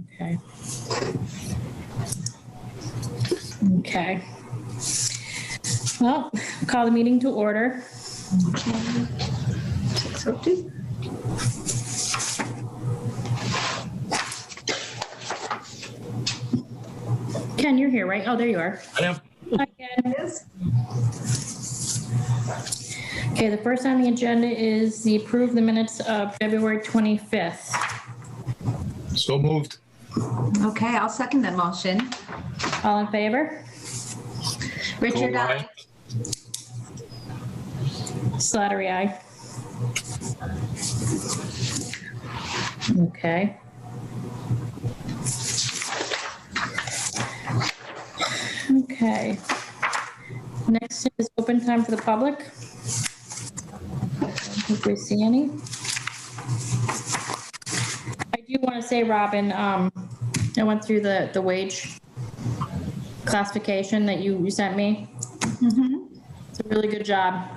Okay. Okay. Well, call the meeting to order. 6:02. Ken, you're here, right? Oh, there you are. I am. Hi, Ken. Okay, the first on the agenda is the approve the minutes of February 25th. So moved. Okay, I'll second that motion. All in favor? Richard, Coa, aye. Slattery, aye. Okay. Okay. Next is open time for the public. I don't think we see any. I do want to say, Robin, I went through the wage classification that you sent me. It's a really good job.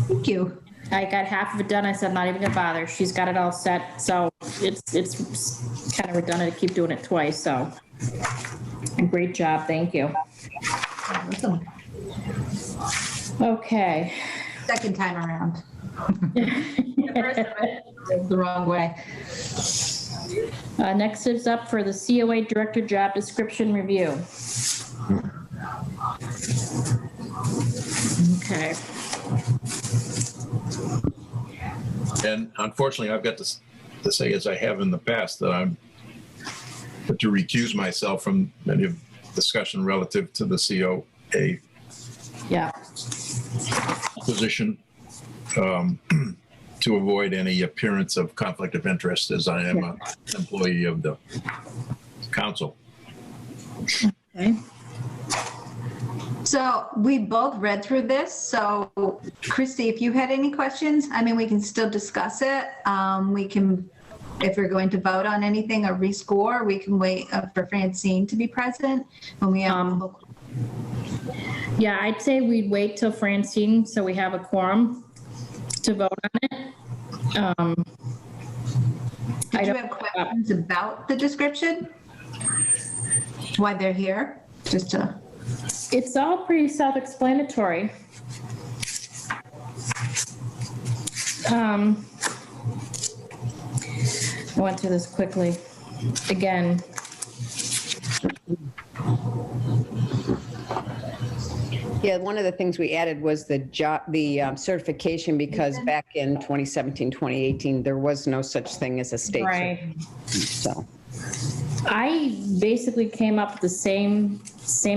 Thank you. I got half of it done. I said, I'm not even gonna bother. She's got it all set. So it's kind of redundant to keep doing it twice. So great job. Thank you. Awesome. Okay. Second time around. The first of it was the wrong way. Next is up for the COA Director Job Description Review. Okay. And unfortunately, I've got to say, as I have in the past, that I'm to recuse myself from any of discussion relative to the COA Yeah. position to avoid any appearance of conflict of interest, as I am an employee of the council. Okay. So we both read through this. So Christy, if you had any questions, I mean, we can still discuss it. We can, if we're going to vote on anything or rescore, we can wait for Francine to be present when we have. Yeah, I'd say we'd wait till Francine so we have a quorum to vote on it. Did you have questions about the description? Why they're here? Just to. It's all pretty self-explanatory. I went through this quickly. Again. Yeah, one of the things we added was the certification, because back in 2017, 2018, there was no such thing as a state. Right. So I basically came up with the same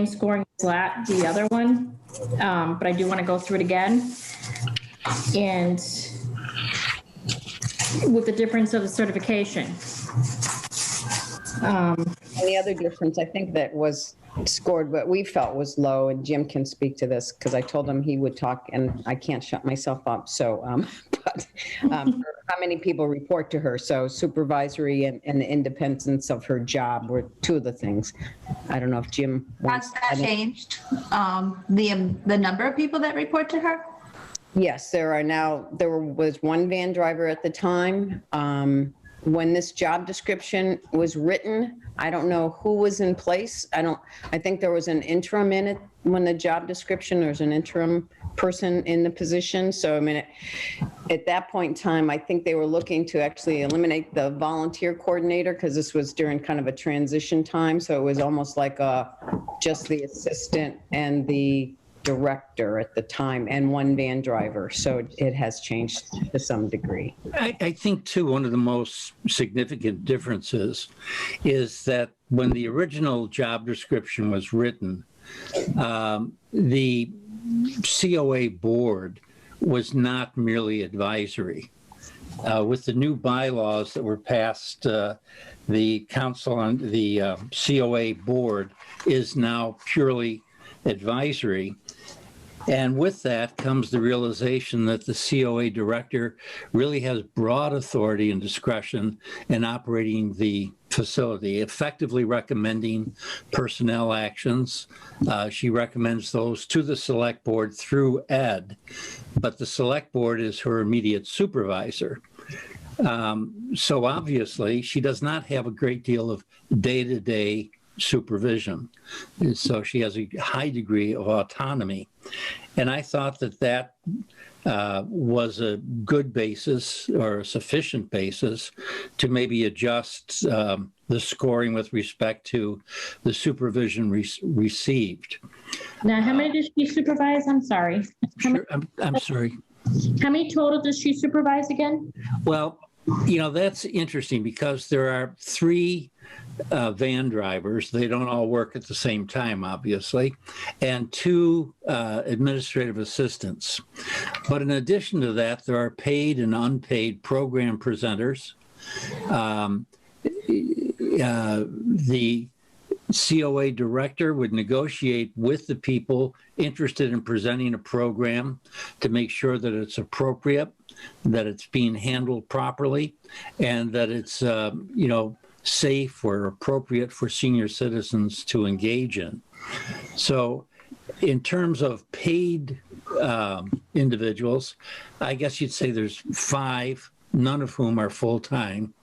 scoring as the other one, but I do want to go through it again. And with the difference of the certification. and the other difference, I think that was scored what we felt was low, and Jim can speak to this because I told him he would talk and I can't shut myself up. So, how many people report to her? So supervisory and the independence of her job were two of the things. I don't know if Jim wants. Has that changed? The number of people that report to her? Yes, there was one van driver at the time. When this job description was written, I don't know who was in place. I think there was an interim in it when the job description, there's an interim person in the position. So, I mean, at that point in time, I think they were looking to actually eliminate the volunteer coordinator because this was during kind of a transition time. So it was almost like just the assistant and the director at the time and one van driver. So it has changed to some degree. I think, too, one of the most significant differences is that when the original job description was written, the COA board was not merely advisory. With the new bylaws that were passed, the council on the COA board is now purely advisory. And with that comes the realization that the COA director really has broad authority and discretion in operating the facility, effectively recommending personnel actions. She recommends those to the select board through Ed, but the select board is her immediate supervisor. So obviously, she does not have a great deal of day-to-day supervision. So she has a high degree of autonomy. And I thought that was a good basis or a sufficient basis to maybe adjust the scoring with respect to the supervision received. Now, how many does she supervise? I'm sorry. Sure, I'm sorry. How many total does she supervise again? Well, that's interesting because there are 3 van drivers. They don't all work at the same time, obviously, and 2 administrative assistants. But in addition to that, there are paid and unpaid program presenters. The COA director would negotiate with the people interested in presenting a program to make sure that it's appropriate, that it's being handled properly, and that it's safe or appropriate for senior citizens to engage in. So in terms of paid individuals, I guess you'd say there's 5, none of whom are full-time.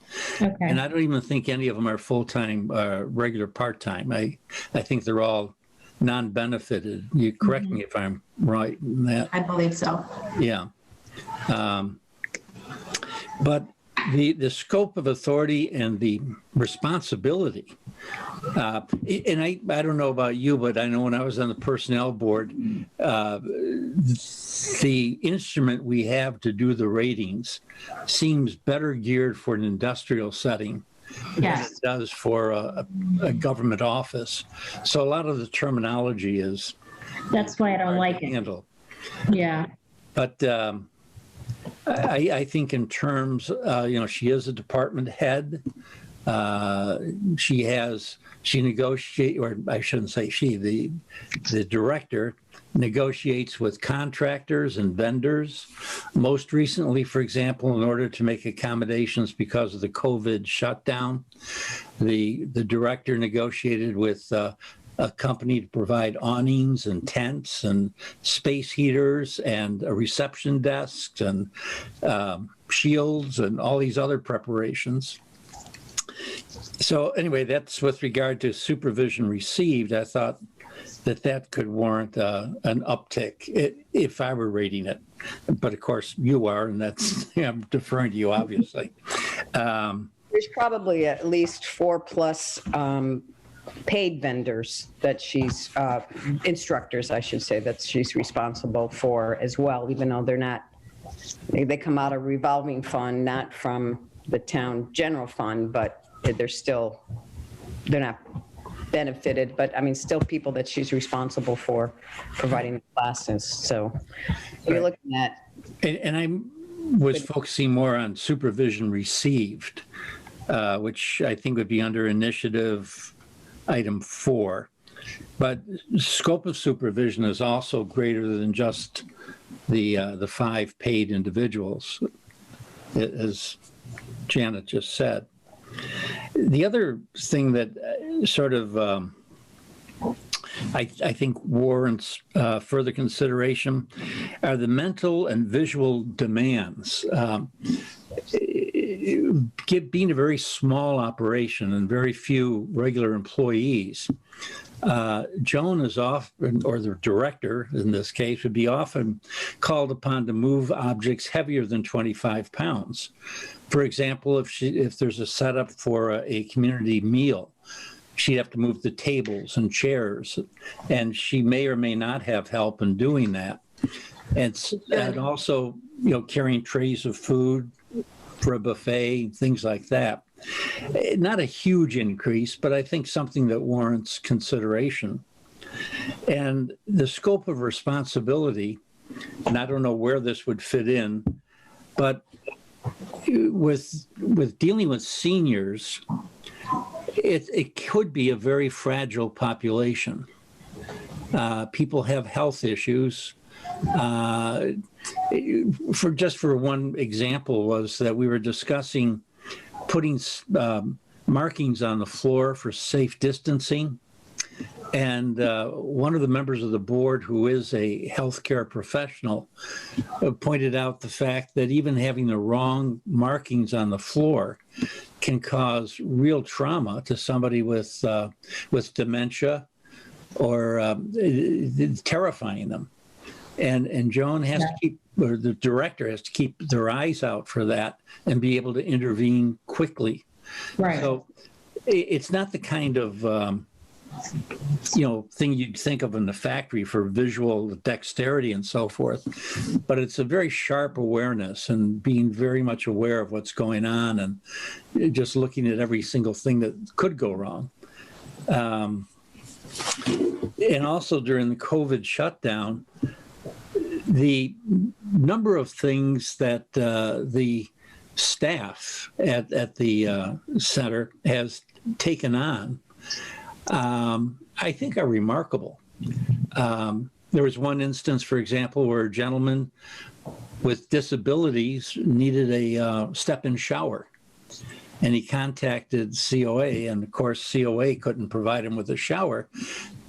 Okay. And I don't even think any of them are full-time, regular part-time. I think they're all non-benefited. You correct me if I'm right in that. I believe so. Yeah. But the scope of authority and the responsibility, and I don't know about you, but I know when I was on the personnel board, the instrument we have to do the ratings seems better geared for an industrial setting than it does for a government office. So a lot of the terminology is That's why I don't like it. handle. Yeah. But I think in terms, she is a department head. She negotiates, or I shouldn't say she, the director negotiates with contractors and vendors. Most recently, for example, in order to make accommodations because of the COVID shutdown, the director negotiated with a company to provide awnings and tents and space heaters and a reception desk and shields and all these other preparations. So anyway, that's with regard to supervision received. I thought that could warrant an uptick if I were rating it. But of course you are, and that's I'm deferring to you, obviously. There's probably at least 4+ paid vendors that she's, instructors, I should say, that she's responsible for as well, even though they're not, they come out of revolving fund, not from the town general fund, but they're not benefited, but I mean, still people that she's responsible for providing the classes. So you're looking at. And I was focusing more on supervision received, which I think would be under initiative item 4. But scope of supervision is also greater than just the 5 paid individuals, as Janet just said. The other thing that sort of I think warrants further consideration are the mental and visual demands. Being a very small operation and very few regular employees, Joan is often, or the director in this case, would be often called upon to move objects heavier than 25 pounds. For example, if there's a setup for a community meal, she'd have to move the tables and chairs, and she may or may not have help in doing that. And also, carrying trays of food for a buffet, things like that. Not a huge increase, but I think something that warrants consideration. And the scope of responsibility, and I don't know where this would fit in, but with dealing with seniors, it could be a very fragile population. People have health issues. For one example was that we were discussing putting markings on the floor for safe distancing. And one of the members of the board, who is a healthcare professional, pointed out the fact that even having the wrong markings on the floor can cause real trauma to somebody with dementia, or terrifying them. And Joan has to keep, or the director has to keep their eyes out for that and be able to intervene quickly. Right. So it's not the kind of thing you'd think of in the factory for visual dexterity and so forth, but it's a very sharp awareness and being very much aware of what's going on and just looking at every single thing that could go wrong. And also during the COVID shutdown, the number of things that the staff at the center has taken on, I think are remarkable. There was one instance, for example, where a gentleman with disabilities needed a step-in shower. And he contacted COA, and of course, COA couldn't provide him with a shower,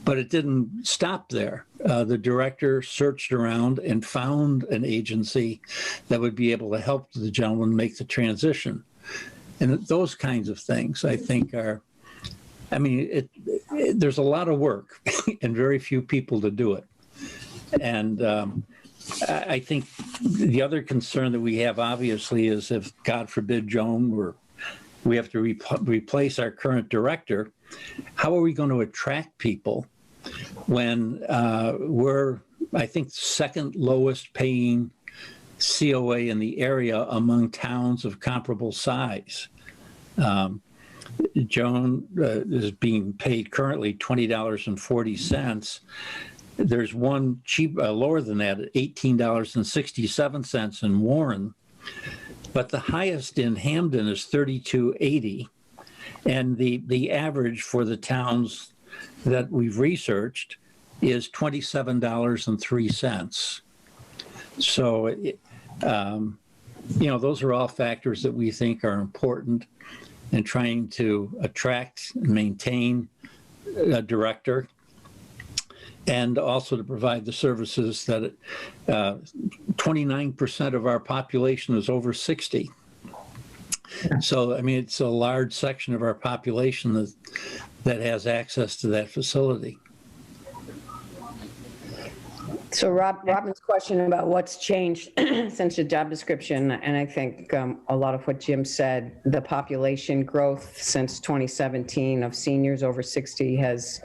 but it didn't stop there. The director searched around and found an agency that would be able to help the gentleman make the transition. And those kinds of things, I think, are, I mean, there's a lot of work and very few people to do it. And I think the other concern that we have, obviously, is if, God forbid, Joan, we have to replace our current director, how are we going to attract people when we're, I think, second lowest paying COA in the area among towns of comparable size? Joan is being paid currently $20.40. There's one lower than that at $18.67 in Warren. But the highest in Hamden is $32.80, and the average for the towns that we've researched is $27.03. So, those are all factors that we think are important in trying to attract and maintain a director, and also to provide the services that 29% of our population is over 60. So, I mean, it's a large section of our population that has access to that facility. So Robin's question about what's changed since the job description, and I think a lot of what Jim said, the population growth since 2017 of seniors over 60 has,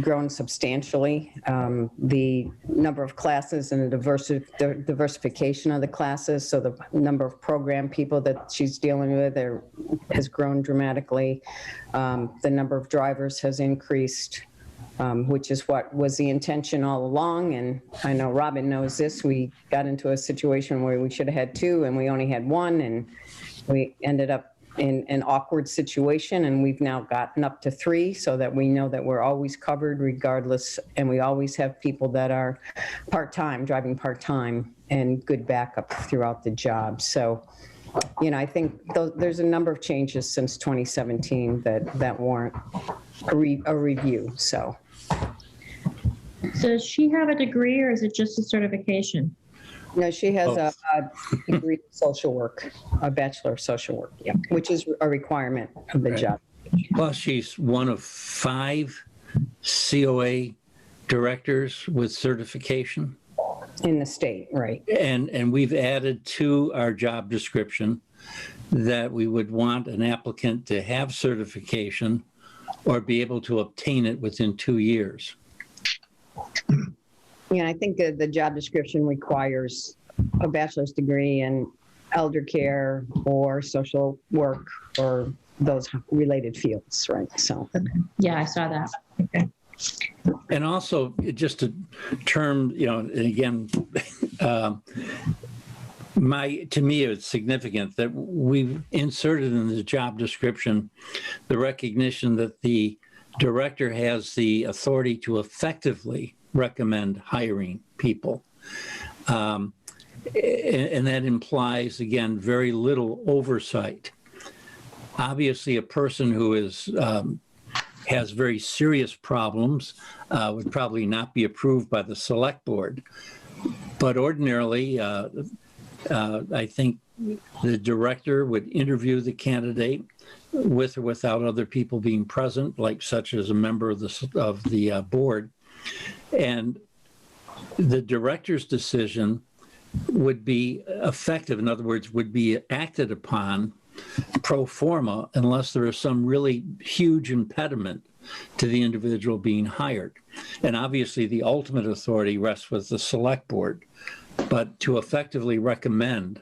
grown substantially. The number of classes and the diversification of the classes, so the number of program people that she's dealing with has grown dramatically. The number of drivers has increased, which is what was the intention all along. And I know Robin knows this. We got into a situation where we should have had two and we only had one, and we ended up in an awkward situation, and we've now gotten up to 3 so that we know that we're always covered regardless, and we always have people that are part-time, driving part-time, and good backup throughout the job. So, I think there's a number of changes since 2017 that warrant a review, so. So does she have a degree, or is it just a certification? No, she has a degree in social work, a Bachelor of Social Work, yeah, which is a requirement of the job. Plus, she's one of 5 COA directors with certification. In the state, right. And we've added to our job description that we would want an applicant to have certification or be able to obtain it within 2 years. Yeah, I think the job description requires a bachelor's degree in elder care or social work or those related fields, right? So. Yeah, I saw that. Okay. And also, just a term, and again, to me, it's significant that we've inserted in the job description the recognition that the director has the authority to effectively recommend hiring people. And that implies, again, very little oversight. Obviously, a person who is has very serious problems, would probably not be approved by the select board. But ordinarily, I think the director would interview the candidate with or without other people being present, like such as a member of the board. And the director's decision would be effective, in other words, would be acted upon pro forma unless there is some really huge impediment to the individual being hired. And obviously the ultimate authority rests with the select board. But to effectively recommend,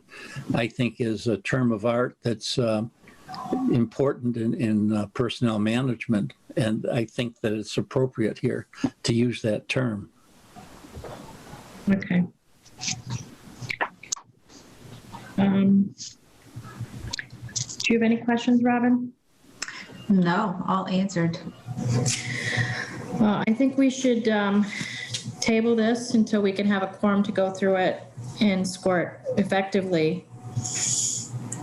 I think, is a term of art that's important in personnel management. And I think that it's appropriate here to use that term. Okay. Do you have any questions, Robin? No, all answered. I think we should table this until we can have a quorum to go through it and score it effectively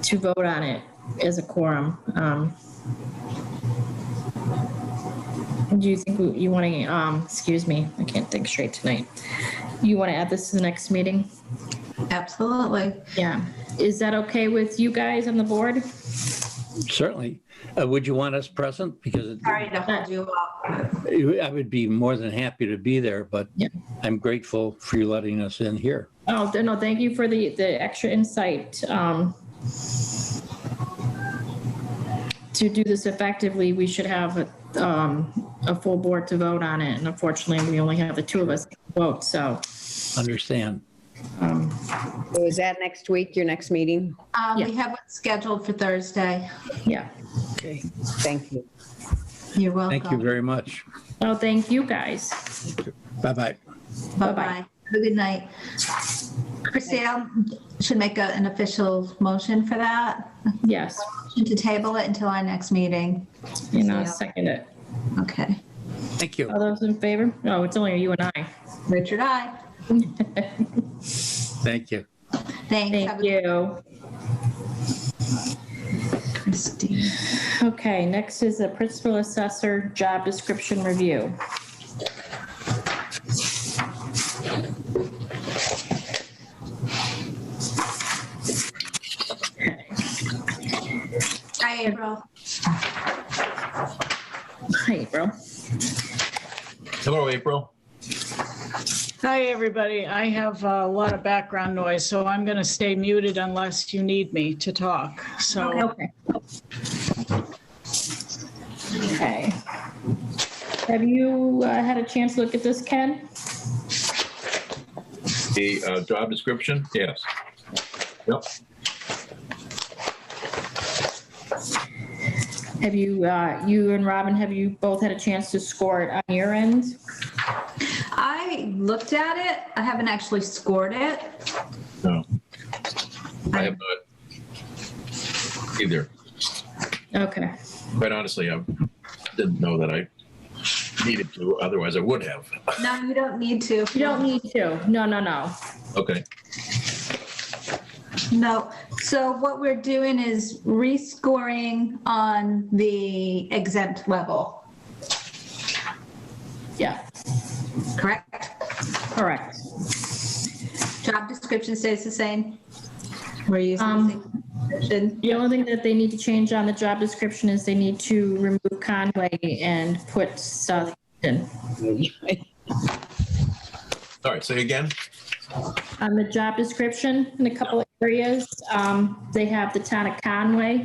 to vote on it as a quorum. Do you think you want to, excuse me, I can't think straight tonight. You want to add this to the next meeting? Absolutely. Yeah. Is that okay with you guys on the board? Certainly. Would you want us present? Because Sorry to hold you up. I would be more than happy to be there, but Yeah. I'm grateful for you letting us in here. Oh, no, thank you for the extra insight. To do this effectively, we should have a full board to vote on it. And unfortunately, we only have the two of us to vote, so. Understand. So is that next week, your next meeting? We have it scheduled for Thursday. Yeah. Okay. Thank you. You're welcome. Thank you very much. Oh, thank you, guys. Bye-bye. Bye-bye. Have a good night. Christine should make an official motion for that. Yes, Motion to table it until our next meeting. and I'll second it. Okay. Thank you. All those in favor? No, it's only you and I. Richard, aye. Thank you. Thanks. Have Thank a- you. Christine. Okay, next is the principal assessor job description review. Hi, April. Hi, April. Hello, April. Hi, everybody. I have a lot of background noise, so I'm going to stay muted unless you need me to talk. So, Okay. Okay. Have you had a chance to look at this, Ken? The job description? Yes. Yep. Have you, you and Robin, have you both had a chance to score it on your end? I looked at it. I haven't actually scored it. No. I have not either. Okay. Quite honestly, I didn't know that I needed to, otherwise I would have. No, you don't need to. You don't need to. No, no, no. Okay. No. So what we're doing is rescoring on the exempt level, Yeah, correct? correct. Job description stays the same? We're using the same description? The only thing that they need to change on the job description is they need to remove Conway and put Southampton. All right, say again. On the job description, in a couple of areas, they have the town of Conway.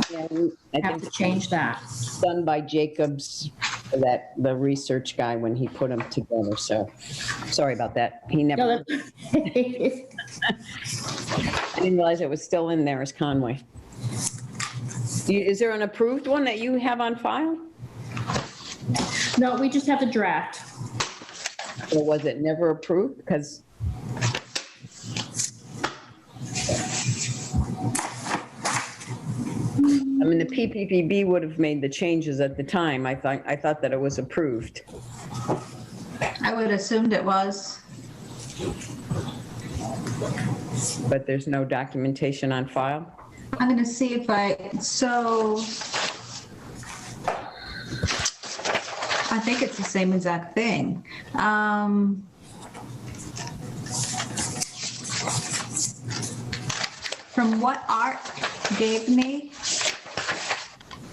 Yeah, I Have think to it's change that. done by Jacobs, the research guy, when he put them together. So sorry about that. He No, never, that's- I didn't realize it was still in there as Conway. Is there an approved one that you have on file? No, we just have the draft. Or was it never approved? Because I mean, the PPPB would have made the changes at the time. I thought that it was approved. I would assumed it was. But there's no documentation on file? I'm going to see if so I think it's the same exact thing. From what Art gave me,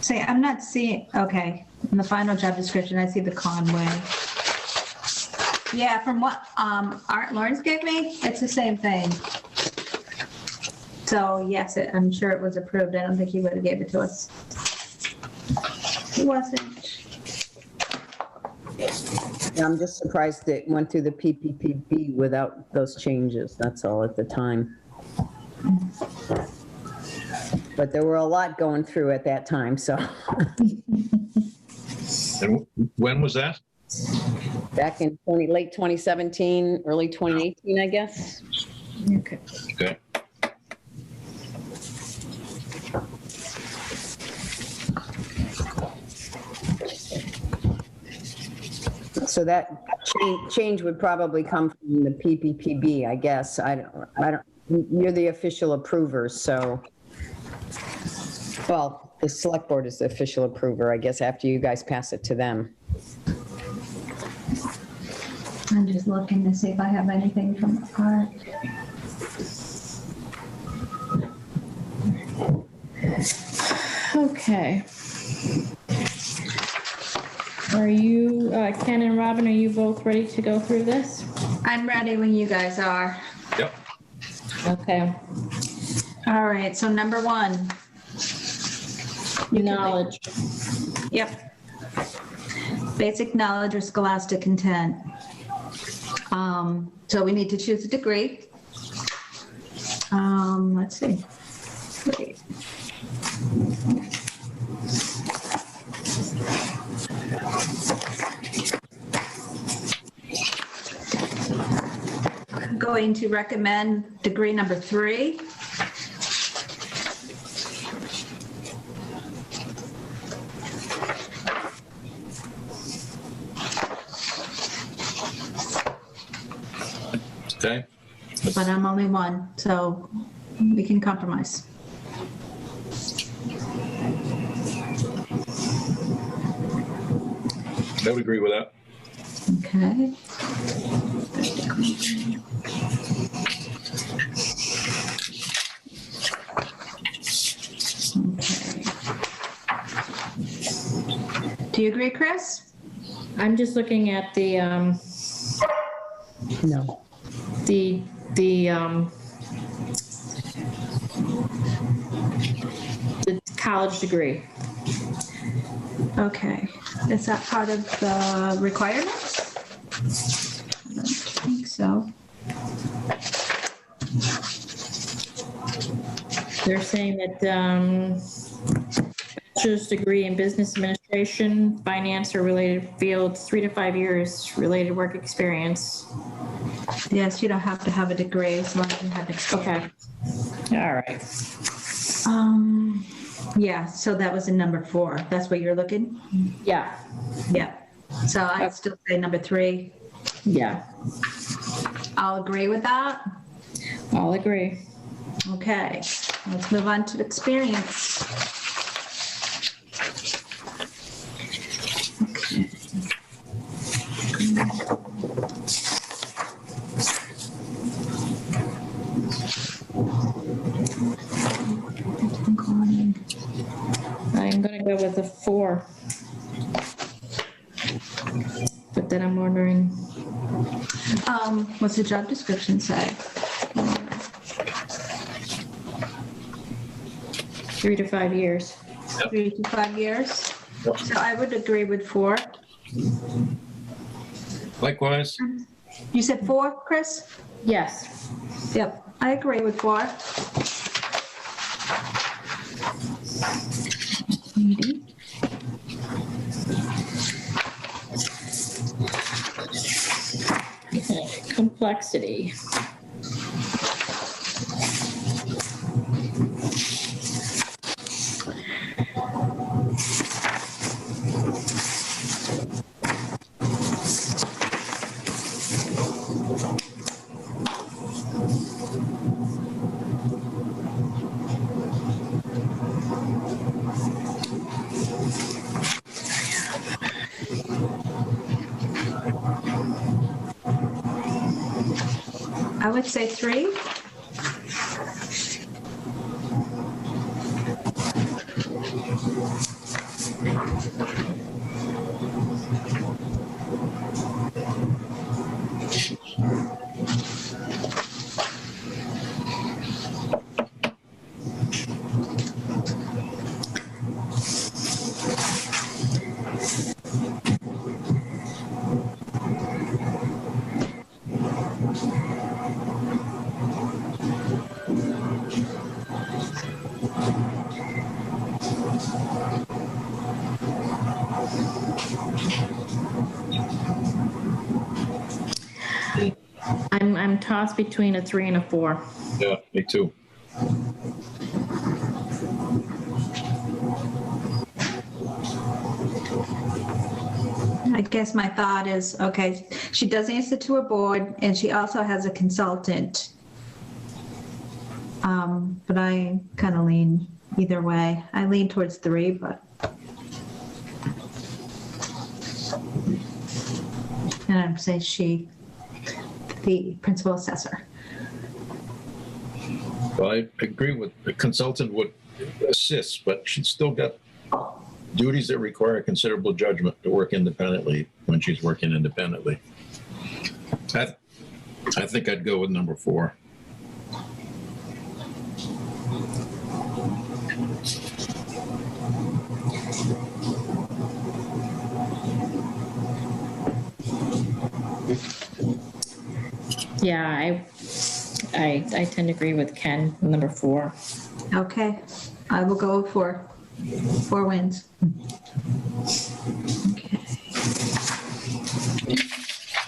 say, I'm not seeing, okay, in the final job description, I see the Conway. Yeah, from what Art Lawrence gave me, it's the same thing. So yes, I'm sure it was approved. I don't think he would have gave it to us. It wasn't. Yeah, I'm just surprised it went through the PPPB without those changes, that's all at the time. But there were a lot going through at that time, so. And when was that? Back in late 2017, early 2018, I guess. Okay. Okay. So that change would probably come from the PPPB, I guess. I don't, you're the official approvers, so. Well, the select board is the official approver, I guess, after you guys pass it to them. I'm just looking to see if I have anything from Art. Okay. Are you, Ken and Robin, are you both ready to go through this? I'm ready when you guys are. Yep. Okay. All right, so number 1. Knowledge. Yep. Basic knowledge or scholastic intent. So we need to choose a degree. Let's see. Wait. I'm going to recommend degree number 3. Okay. But I'm only one, so we can compromise. I would agree with that. Okay. Okay. Do you agree, Chris? I'm just looking at the, No. the college degree. Okay. Is that part of the requirements? I don't think so. They're saying that bachelor's degree in business administration, finance, or related fields, 3 to 5 years related work experience. Yes, you don't have to have a degree as long as you have experience. Okay. All right. Yeah, so that was in number 4. That's what you're looking? Yeah. Yeah. So I'd still say number 3. Yeah. I'll agree with that. I'll agree. Okay, let's move on to experience. Okay. I'm gonna go with a 4. But then I'm wondering, What's the job description say? 3 to 5 years. 3 to 5 years? Yep. So I would agree with 4. Likewise. You said 4, Chris? Yes. Yep, I agree with 4. Okay. Complexity. I would say 3. I'm tossed between a 3 and a 4. Yeah, me too. I guess my thought is, okay, she does answer to a board and she also has a consultant. But I kind of lean either way. I lean towards 3, but. And I'm saying she, the principal assessor. Well, I agree with the consultant would assist, but she's still got duties that require considerable judgment to work independently when she's working independently. I think I'd go with number 4. Yeah, I tend to agree with Ken, number 4. Okay, I will go for 4 wins.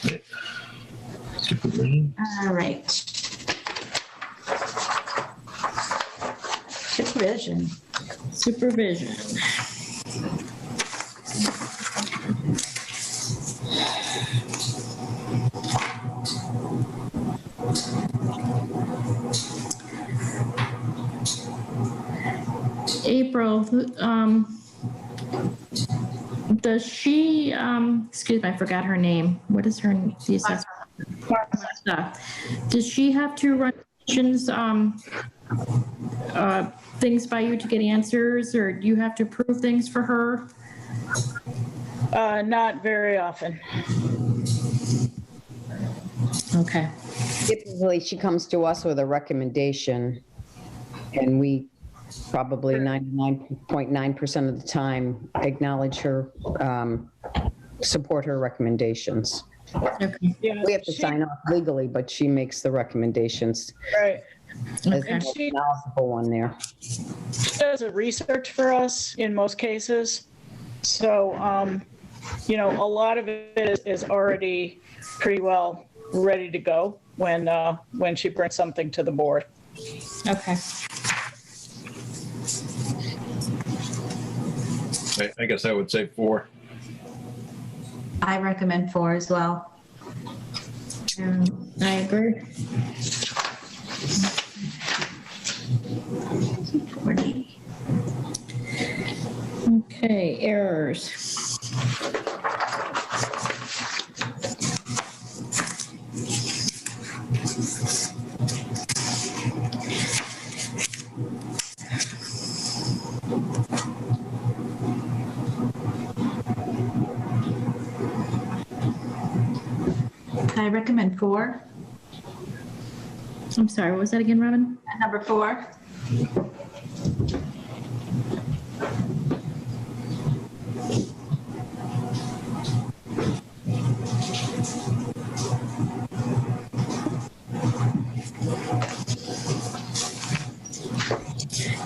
Okay. Supervision. All right. Supervision. Supervision. April, does she, excuse me, I forgot her name. What is her, the assessor? Does she have to run questions, things by you to get answers, or do you have to prove things for her? Not very often. Okay. Typically, she comes to us with a recommendation, and we probably 99.9% of the time acknowledge her, support her recommendations. Okay. Yeah, We have to sign off legally, but she makes the recommendations. Right. As the Okay. most knowledgeable one there. She does a research for us in most cases. So, a lot of it is already pretty well ready to go when she brings something to the board. Okay. I guess I would say 4. I recommend 4 as well. I agree. 40. Okay, errors. I recommend 4. I'm sorry, what was that again, Robin? Number 4.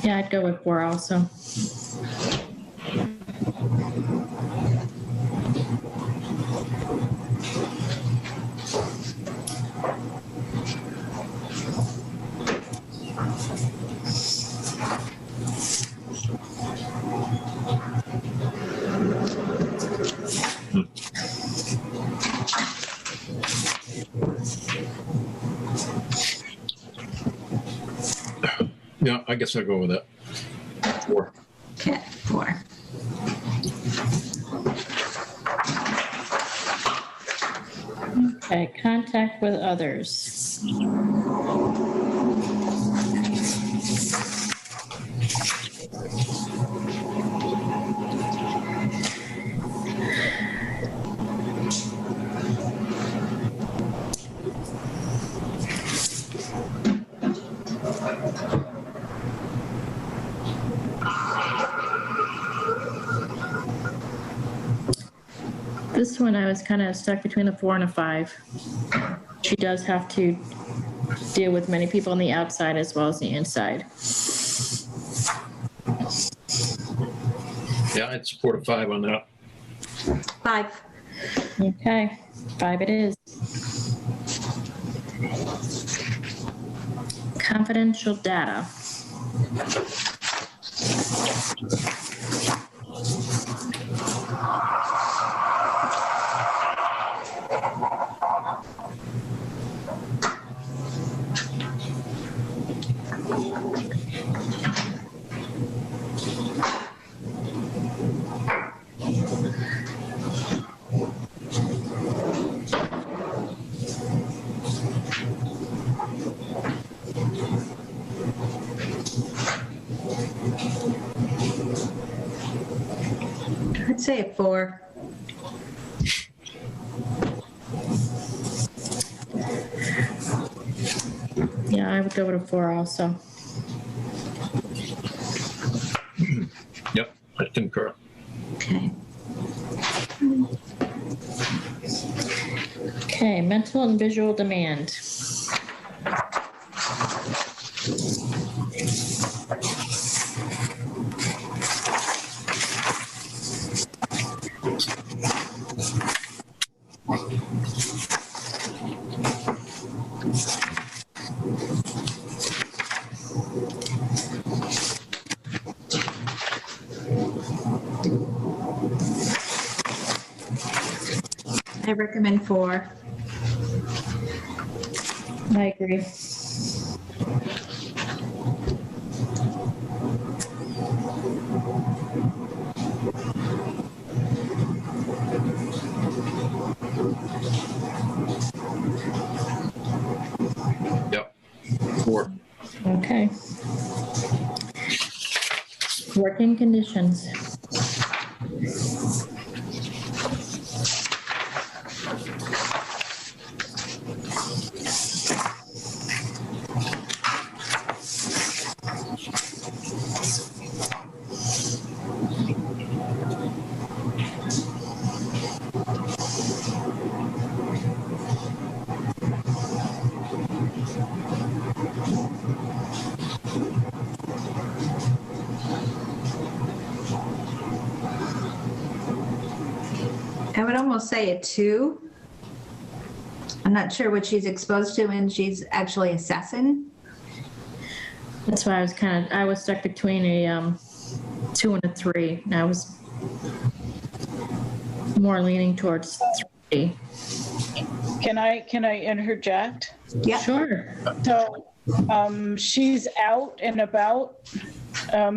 Yeah, I'd go with 4 also. Yeah, I guess I'll go with that. 4. Okay, 4. Okay, contact with others. This one, I was kind of stuck between a 4 and a 5. She does have to deal with many people on the outside as well as the inside. Yeah, I'd support a 5 on that. 5. Okay, 5 it is. Confidential data. I'd say a 4. Yeah, I would go with a 4 also. Yep, I concur. Okay. Okay, mental and visual demand. I recommend 4. I agree. Yep, 4. Okay. Working conditions. I would almost say a 2. I'm not sure what she's exposed to when she's actually assessing. That's why I was stuck between a 2 and a 3. And I was more leaning towards 3. Can I interject? Yeah. Sure. So she's out and about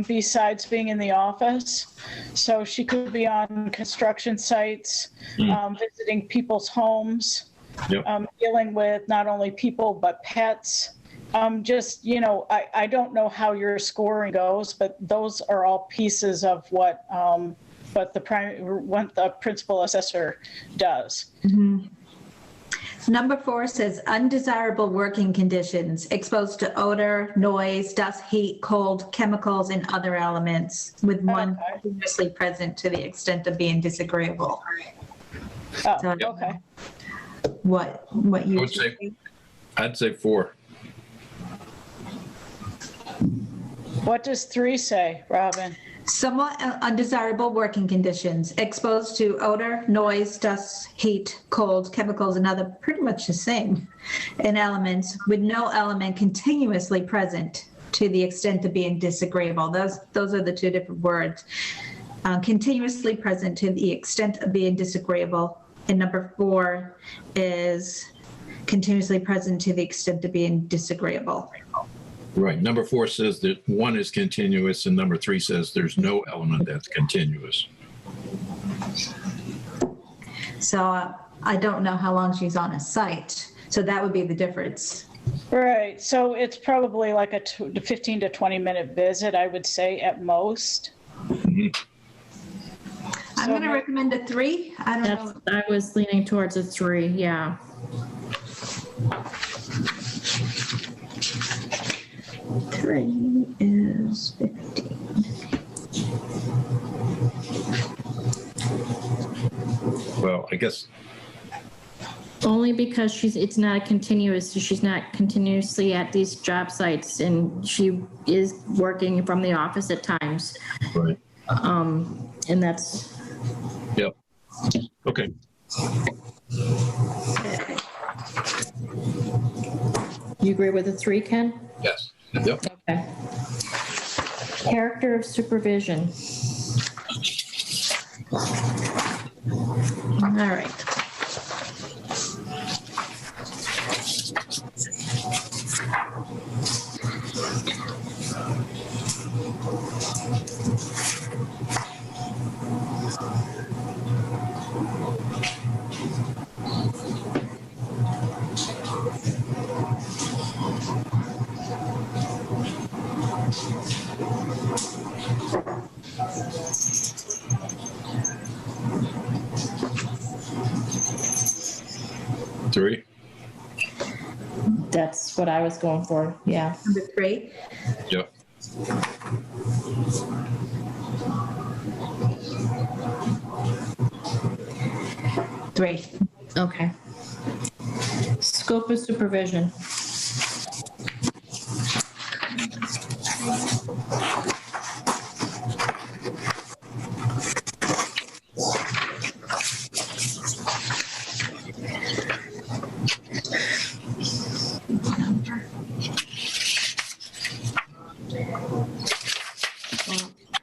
besides being in the office. So she could be on construction sites, visiting people's homes, Yep. dealing with not only people but pets. Just, I don't know how your scoring goes, but those are all pieces of what the principal assessor does. Mm-hmm. Number 4 says undesirable working conditions, exposed to odor, noise, dust, heat, cold, chemicals, and other elements, with one continuously present to the extent of being disagreeable. Oh, So, okay. What you would say- I'd say 4. What does 3 say, Robin? Somewhat undesirable working conditions, exposed to odor, noise, dust, heat, cold, chemicals, and other, pretty much the same, and elements, with no element continuously present to the extent of being disagreeable. Those are the 2 different words. Continuously present to the extent of being disagreeable. And number 4 is continuously present to the extent of being disagreeable. Right. Number 4 says that 1 is continuous, and number 3 says there's no element that's continuous. So I don't know how long she's on a site. So that would be the difference. Right, so it's probably like a 15 to 20-minute visit, I would say, at most. I'm going to recommend a 3. I don't know. I was leaning towards a 3, yeah. Three is 15. Well, I guess, Only because it's not a continuous, she's not continuously at these job sites, and she is working from the office at times. right, And that's, yep. Okay, you agree with a 3, Ken? yes, yep. Okay. Character of supervision. All right. Three, That's what I was going for, yeah. Number 3. yep. Three. Okay. Scope of supervision.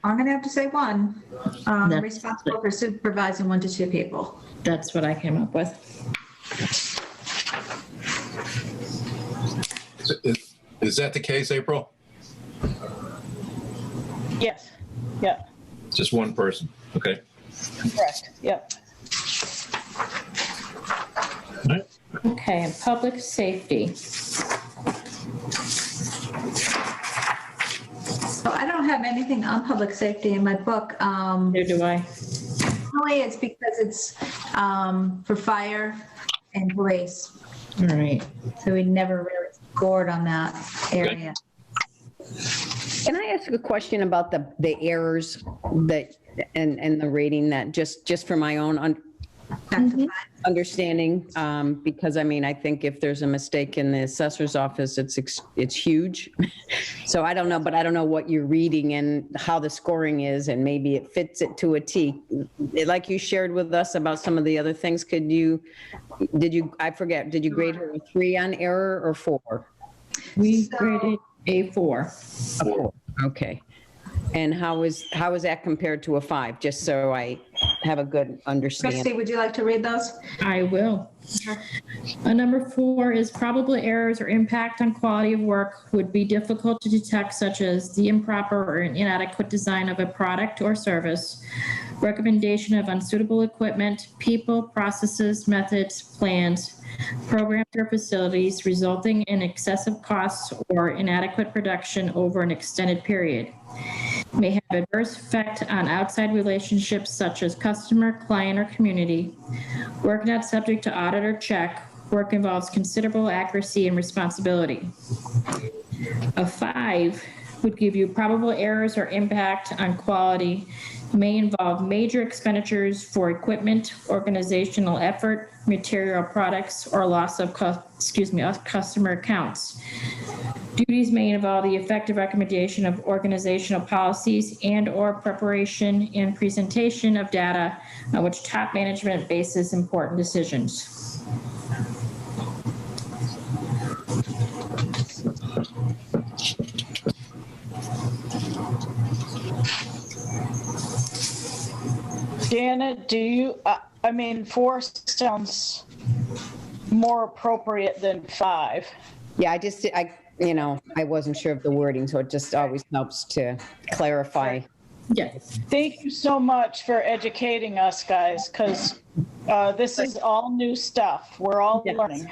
I'm going to have to say 1. That's- Responsible for supervising 1 to 2 people. That's what I came up with. Is that the case, April? Yes, yeah, Just one person, okay? correct, yep. All right. Okay, and public safety. So I don't have anything on public safety in my book. Neither do I. Only it's because it's for fire and police. All right. So we never really scored on that area. Can I ask a question about the errors that, and the rating that, just for my own Back to 5. understanding? Because I mean, I think if there's a mistake in the assessor's office, it's huge. So I don't know, but I don't know what you're reading and how the scoring is, and maybe it fits it to a T. Like you shared with us about some of the other things, I forget, did you grade her a 3 on error or 4? We So- graded a 4. A 4, okay. And how is that compared to a 5? Just so I have a good Christy, understanding. would you like to read those? I will. Number 4 is probable errors or impact on quality of work would be difficult to detect, such as the improper or inadequate design of a product or service, recommendation of unsuitable equipment, people, processes, methods, plans, programs, or facilities resulting in excessive costs or inadequate production over an extended period. May have adverse effect on outside relationships such as customer, client, or community. Work not subject to audit or check. Work involves considerable accuracy and responsibility. A 5 would give you probable errors or impact on quality may involve major expenditures for equipment, organizational effort, material products, or loss of customer accounts. Duties may involve the effective recommendation of organizational policies and/or preparation and presentation of data on which top management bases important decisions. Janet, do you, I mean, 4 sounds more appropriate than 5. Yeah, I wasn't sure of the wording, so it just always helps to clarify. Yes. Thank you so much for educating us, guys, because this is all new stuff. We're all Yes. learning.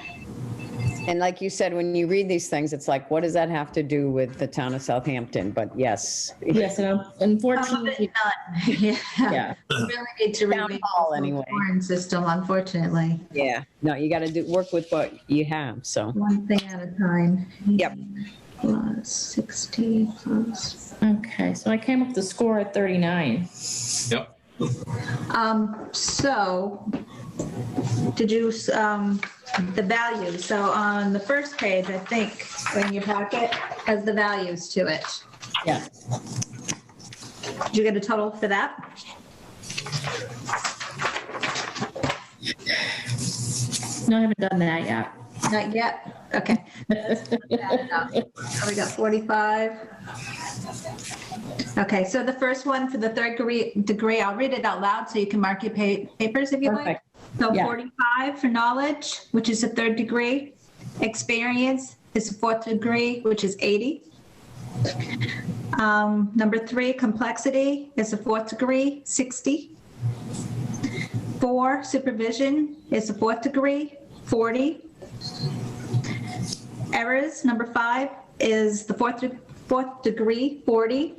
And like you said, when you read these things, it's like, what does that have to do with the town of Southampton? But yes. Yes, and unfortunately, Yeah. yeah. We really need to Town review hall, the anyway. scoring system, unfortunately. Yeah, no, you got to work with what you have, so. One thing at a time. Yep. Plus 60 plus. Okay, so I came up with a score at 39. Yep. So, did you, the values, so on the first page, I think, in your packet, has the values to it. Yeah. Did you get a total for that? No, I haven't done that yet. Not yet? Okay. So we got 45. Okay, so the first one for the third degree, I'll read it out loud so you can mark your papers if you like. Perfect. So Yeah. 45 for knowledge, which is a third degree. Experience is a fourth degree, which is 80. Number 3, complexity is a fourth degree, 60. 4, supervision is a fourth degree, 40. Errors, number 5, is the fourth degree, 40.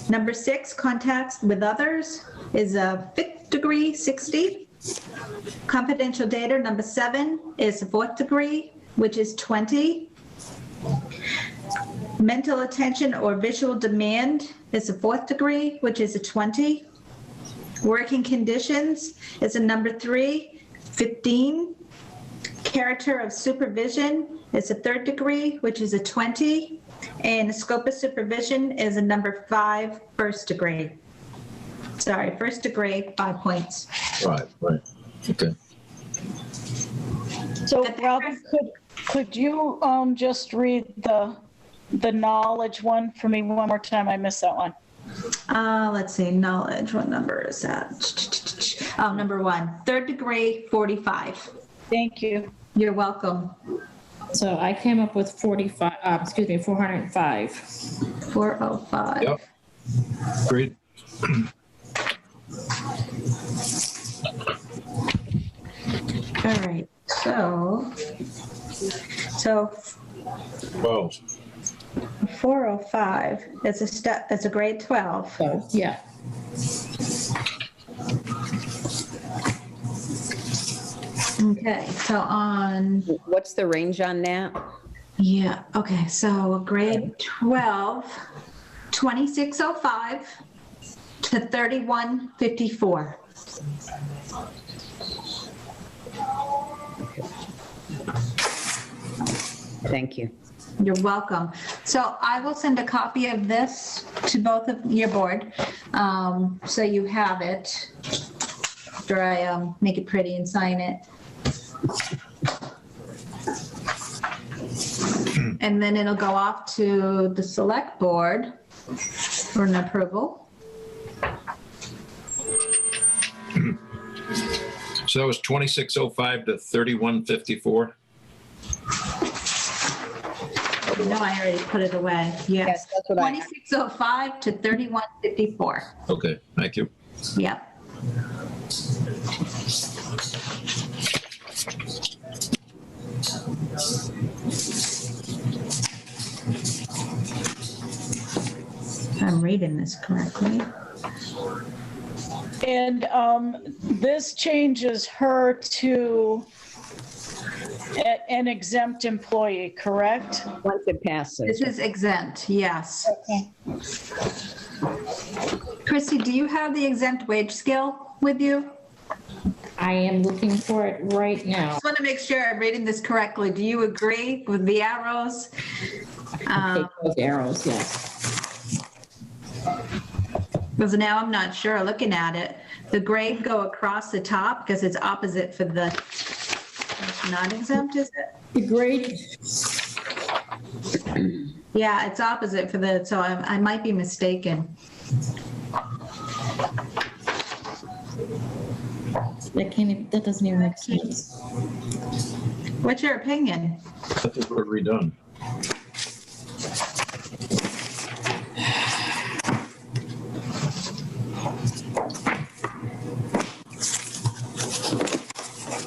Number 6, contacts with others, is a fifth degree, 60. Confidential data, number 7, is a fourth degree, which is 20. Mental attention or visual demand is a fourth degree, which is a 20. Working conditions is a number 3, 15. Character of supervision is a third degree, which is a 20. And the scope of supervision is a number 5, first degree. Sorry, first degree, 5 points. Right. Okay. So Robin, could you just read the knowledge one for me one more time? I missed that one. Let's see, knowledge, what number is that? Oh, number 1, third degree, 45. Thank you. You're welcome. So I came up with 405. 405. Yep. Great. All right, so 12. 405 is a grade 12. So, yeah. Okay, so on, What's the range on that? yeah, okay, so grade 12, 2605 to 3154. Thank you. You're welcome. So I will send a copy of this to both of your board, so you have it after I make it pretty and sign it. And then it'll go off to the select board for an approval. So that was 2605 to 3154. No, I already put it away. Yes. Yes, that's what I- 2605 to 3154. Okay, thank you. Yep. If I'm reading this correctly. And this changes her to an exempt employee, correct? Once it passes. This is exempt, yes. Okay. Chrissy, do you have the exempt wage scale with you? I am looking for it right now. Just want to make sure I'm reading this correctly. Do you agree with the arrows? Take those arrows, yes. Because now I'm not sure, looking at it. The grade go across the top because it's opposite for the non-exempt, is it? The grade, Yeah, it's opposite for the, so I might be mistaken. that doesn't even make sense. What's your opinion? I think we're redone.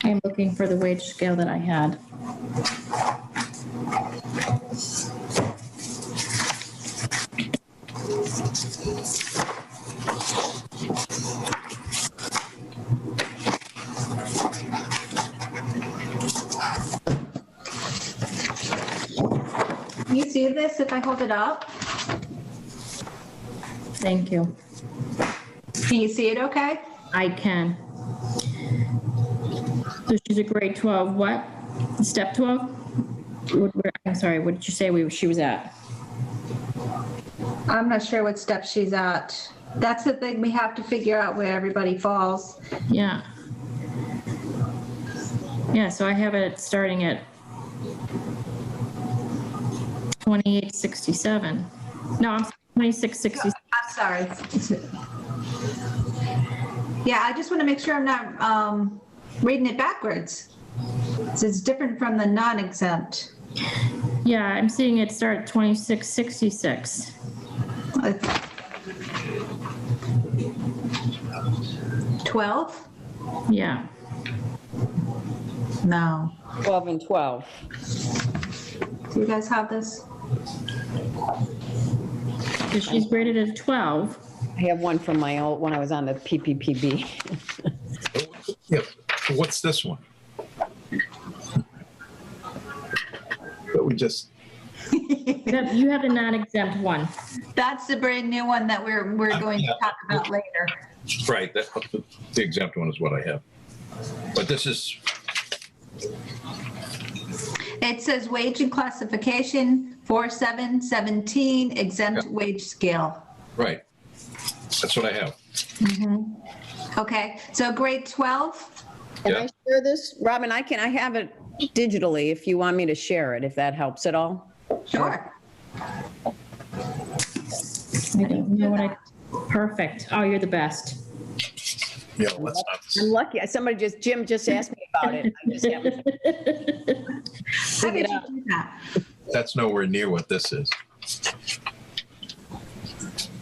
I'm looking for the wage scale that I had. Can you see this if I hold it up? Thank you. Can you see it okay? I can. So she's a grade 12, what? Step 12? I'm sorry, what did you say she was at? I'm not sure what step she's at. That's the thing, we have to figure out where everybody falls. Yeah. Yeah, so I have it starting at 2867. No, I'm 2660. I'm sorry. Yeah, I just want to make sure I'm not reading it backwards. So it's different from the non-exempt. Yeah, I'm seeing it start at 2666. 12? Yeah. No. 12 and 12. Do you guys have this? Because she's graded at 12. I have one from my old, when I was on the PPPB. Yeah, what's this one? But we just, You have the non-exempt one. That's the brand new one that we're going to talk about later. right, that, the exempt one is what I have. But this is, It says wage and classification 4717 exempt wage scale. right, that's what I have. Okay, so grade 12? Can Yeah. I share this? Robin, I have it digitally if you want me to share it, if that helps at all. Sure. I don't know what I, perfect. Oh, you're the best. Yeah, let's I'm not, lucky. Jim just asked me about it. I just haven't. How did you do that? that's nowhere near what this is.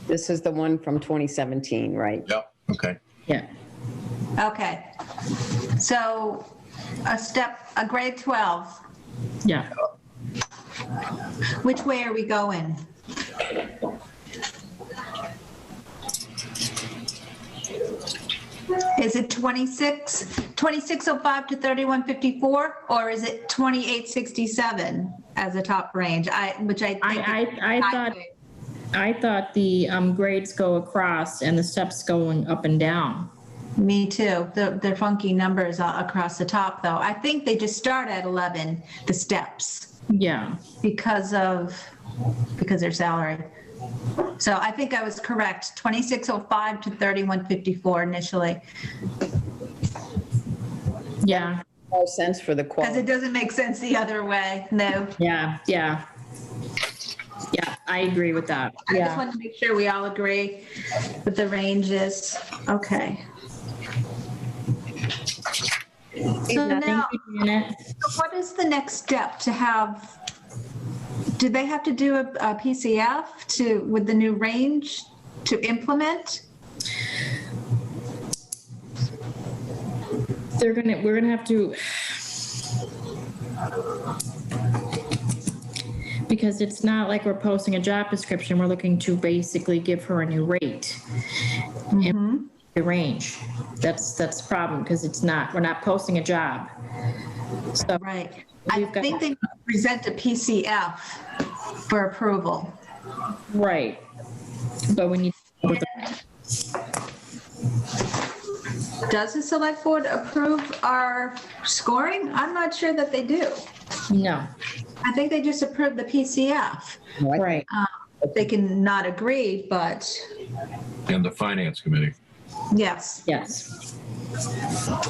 This is the one from 2017, right? Yep, okay. Yeah. Okay, so a grade 12, Yeah. which way are we going? Is it 2605 to 3154, or is it 2867 as a top range? Which I think. I thought the grades go across and the steps going up and down. Me too. They're funky numbers across the top, though. I think they just start at 11, the steps, Yeah. because their salary. So I think I was correct, 2605 to 3154 initially, Yeah. No sense for the because quality. it doesn't make sense the other way. No. Yeah. Yeah. Yeah. I agree with that. I just Yeah. wanted to make sure we all agree with the ranges. Okay. So now, Janet. what is the next step to have? Do they have to do a PCF with the new range to implement? We're gonna have to, because it's not like we're posting a job description, we're looking to basically give her a new rate. And the range. That's the problem, because we're not posting a job. So Right. I We've got- think they present a PCF for approval. right. But we need with the Does the select board approve our scoring? I'm not sure that they do. no. I think they just approve the PCF. Right. They can not agree, but And the finance committee. yes. Yes.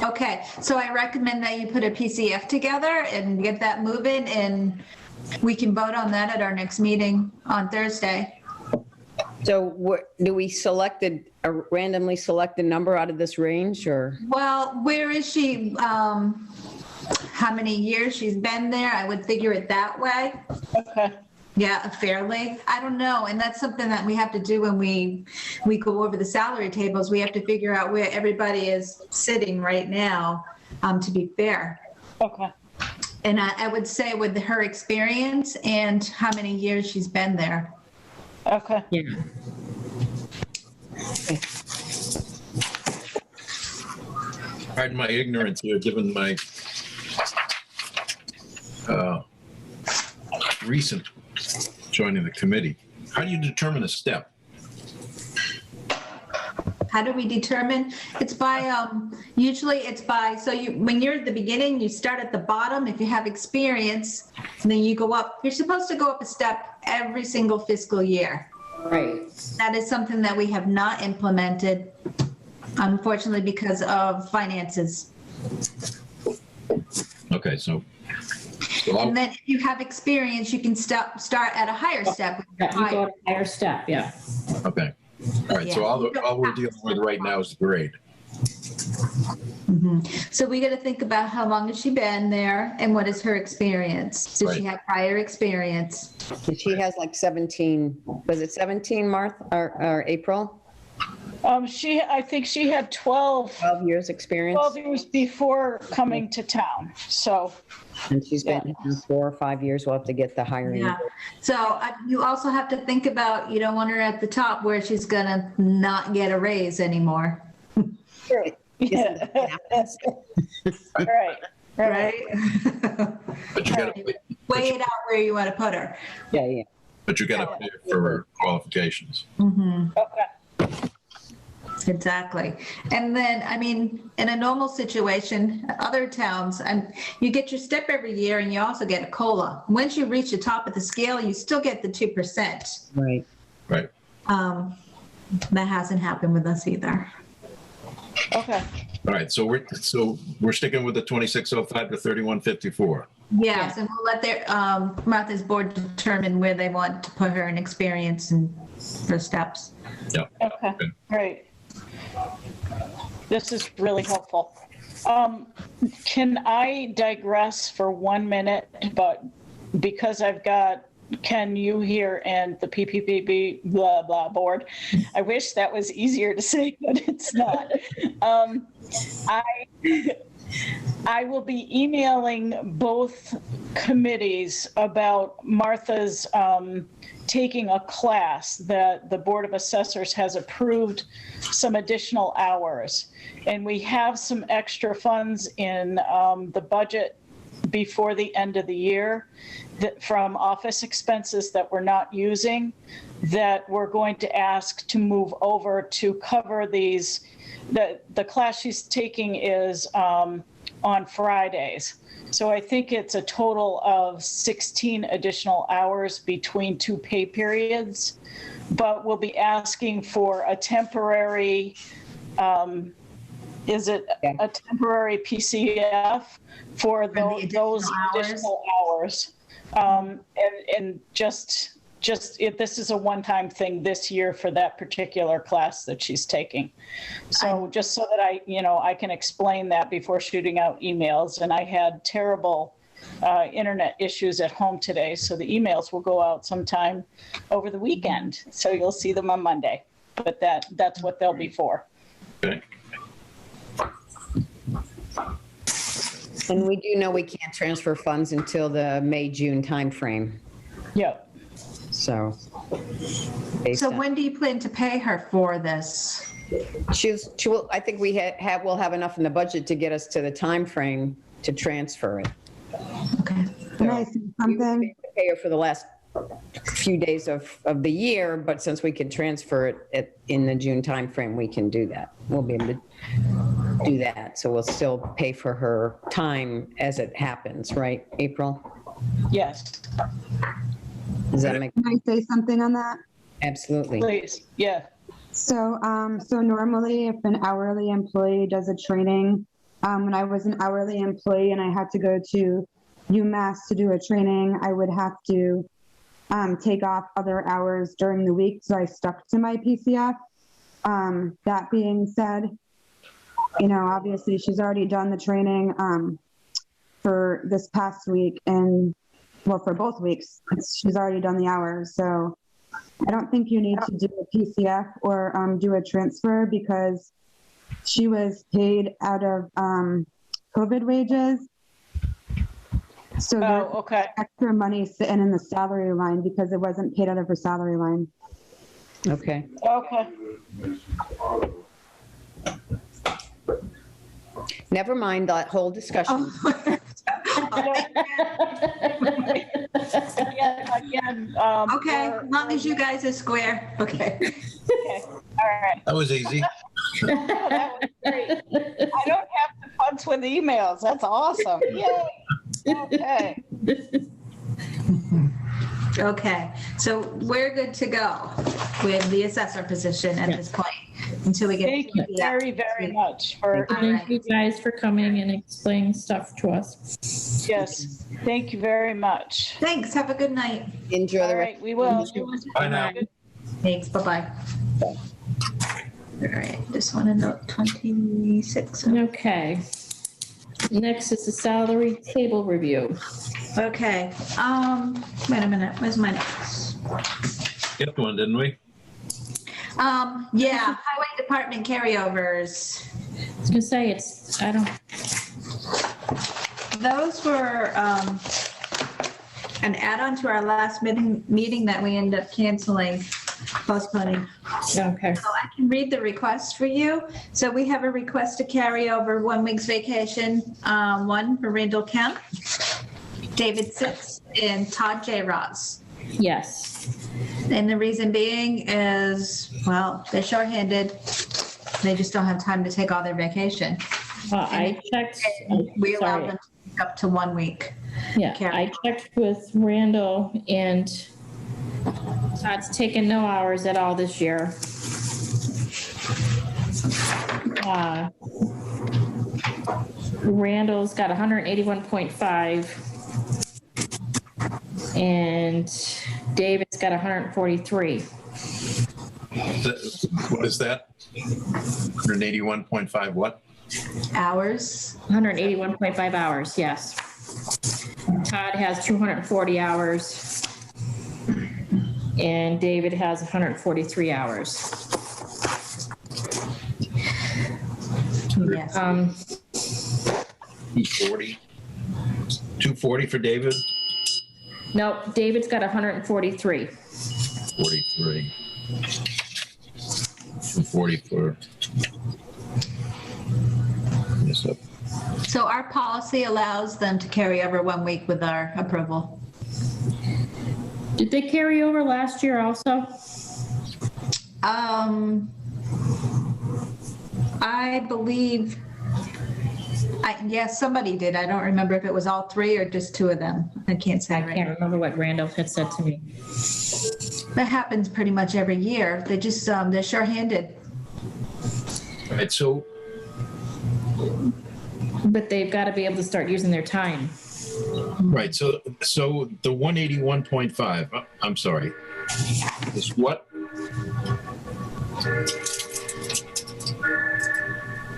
Okay, so I recommend that you put a PCF together and get that moving, and we can vote on that at our next meeting on Thursday. So do we randomly select a number out of this range, or? Well, where is she? How many years she's been there? I would figure it that way. Okay. Yeah, fairly. I don't know, and that's something that we have to do when we go over the salary tables. We have to figure out where everybody is sitting right now, to be fair. Okay. And I would say with her experience and how many years she's been there. Okay. Yeah. Pardon my ignorance here, given my recent joining the committee. How do you determine a step? How do we determine? It's by, usually it's by, so when you're at the beginning, you start at the bottom. If you have experience, and then you go up. You're supposed to go up a step every single fiscal year. Right. That is something that we have not implemented, unfortunately, because of finances. Okay, so And then if you have experience, you can start at a higher step. Yeah, you go to a higher step, yeah. okay. All right, so Yeah. all we're dealing with right now is the grade. So we got to think about how long has she been there and what is her experience? Does she Right. have prior experience? She has like 17, was it 17, Martha, or April? I think she had 12 12 years experience? years before coming to town. So, And she's been here 4 or 5 years. We'll have to get the hiring. Yeah. So you also have to think about, you don't want her at the top where she's going to not get a raise anymore. yeah. Right. Right? But you gotta, Weigh it out where you want to put her. Yeah, yeah. but you gotta pay for her qualifications. Okay. Exactly. And then, I mean, in a normal situation, other towns, you get your step every year and you also get a COLA. Once you reach the top of the scale, you still get the 2%. Right. Right. That hasn't happened with us either. Okay. All right, so we're sticking with the 2605 to 3154. Yes, and we'll let Martha's board determine where they want to put her in experience and the steps. Yeah. Okay. Great. This is really helpful. Can I digress for 1 minute? But because I've got Ken, you here, and the PPPB blah blah board. I wish that was easier to say, but it's not. I will be emailing both committees about Martha's taking a class that the Board of Assessors has approved some additional hours. And we have some extra funds in the budget before the end of the year from office expenses that we're not using, that we're going to ask to move over to cover these. The class she's taking is on Fridays. So I think it's a total of 16 additional hours between 2 pay periods, but we'll be asking for a temporary, is it a temporary PCF for those additional hours? And just if this is a one-time thing this year for that particular class that she's taking. So just so that I can explain that before shooting out emails. And I had terrible internet issues at home today, so the emails will go out sometime over the weekend. So you'll see them on Monday, but that's what they'll be for. Okay. And we do know we can't transfer funds until the May-June timeframe. Yep. So. So when do you plan to pay her for this? She will, I think we'll have enough in the budget to get us to the time frame to transfer it. Okay. Can I say something? We pay her for the last few days of the year, but since we can transfer it in the June timeframe, we can do that. We'll be able to do that. So we'll still pay for her time as it happens, right, April? Yes, Does that make, Can I say something on that? absolutely. please. Yeah. So normally if an hourly employee does a training, when I was an hourly employee and I had to go to UMass to do a training, I would have to take off other hours during the week. So I stuck to my PCF. That being said, obviously she's already done the training for this past week and for both weeks, she's already done the hours. So I don't think you need to do a PCF or do a transfer because she was paid out of COVID wages. So Oh, there's okay. extra money sitting in the salary line because it wasn't paid out of her salary line. Okay. Okay. Never mind that whole discussion. Again, Okay, as long as you guys are square. Okay. Okay, all right. That was easy. Oh, that was great. I don't have to punch with emails. That's awesome. Yay. Okay. Okay, so we're good to go with the assessor position at this point until we get. Thank you very, very much for, Thank you guys for coming and explaining stuff to us. yes, thank you very much. Thanks, have a good night. Enjoy All the rest. right, we will. Bye now. Thanks, bye-bye. All right, just want to note 26. Okay. Next is the salary table review. Okay, wait a minute, where's my notes? Get one, didn't we? Yeah, highway department carryovers. I was gonna say, I don't, Those were an add-on to our last meeting that we ended up postponing. okay. So I can read the request for you. So we have a request to carry over 1 week's vacation, one for Randall Kemp, David Sitz, and Todd J. Ross. Yes. And the reason being is, well, they're shorthanded. They just don't have time to take all their vacation. Well, I checked. We allow Sorry. them to take up to 1 week. Yeah, Carry. I checked with Randall and Todd's taken no hours at all this year. Randall's got 181.5 and David's got 143. What is that? 181.5 what? Hours. 181.5 hours, yes. Todd has 240 hours. And David has 143 hours. Yes. 240. 240 for David? Nope, David's got 143. 43. 240 for. Yes, up. So our policy allows them to carry over 1 week with our approval. Did they carry over last year also? I believe, yes, somebody did. I don't remember if it was all three or just two of them. I can't say I right can't now. remember what Randall had said to me. That happens pretty much every year. They just, they're shorthanded. All right, so But they've got to be able to start using their time. right, so the 181.5. I'm sorry. Is what?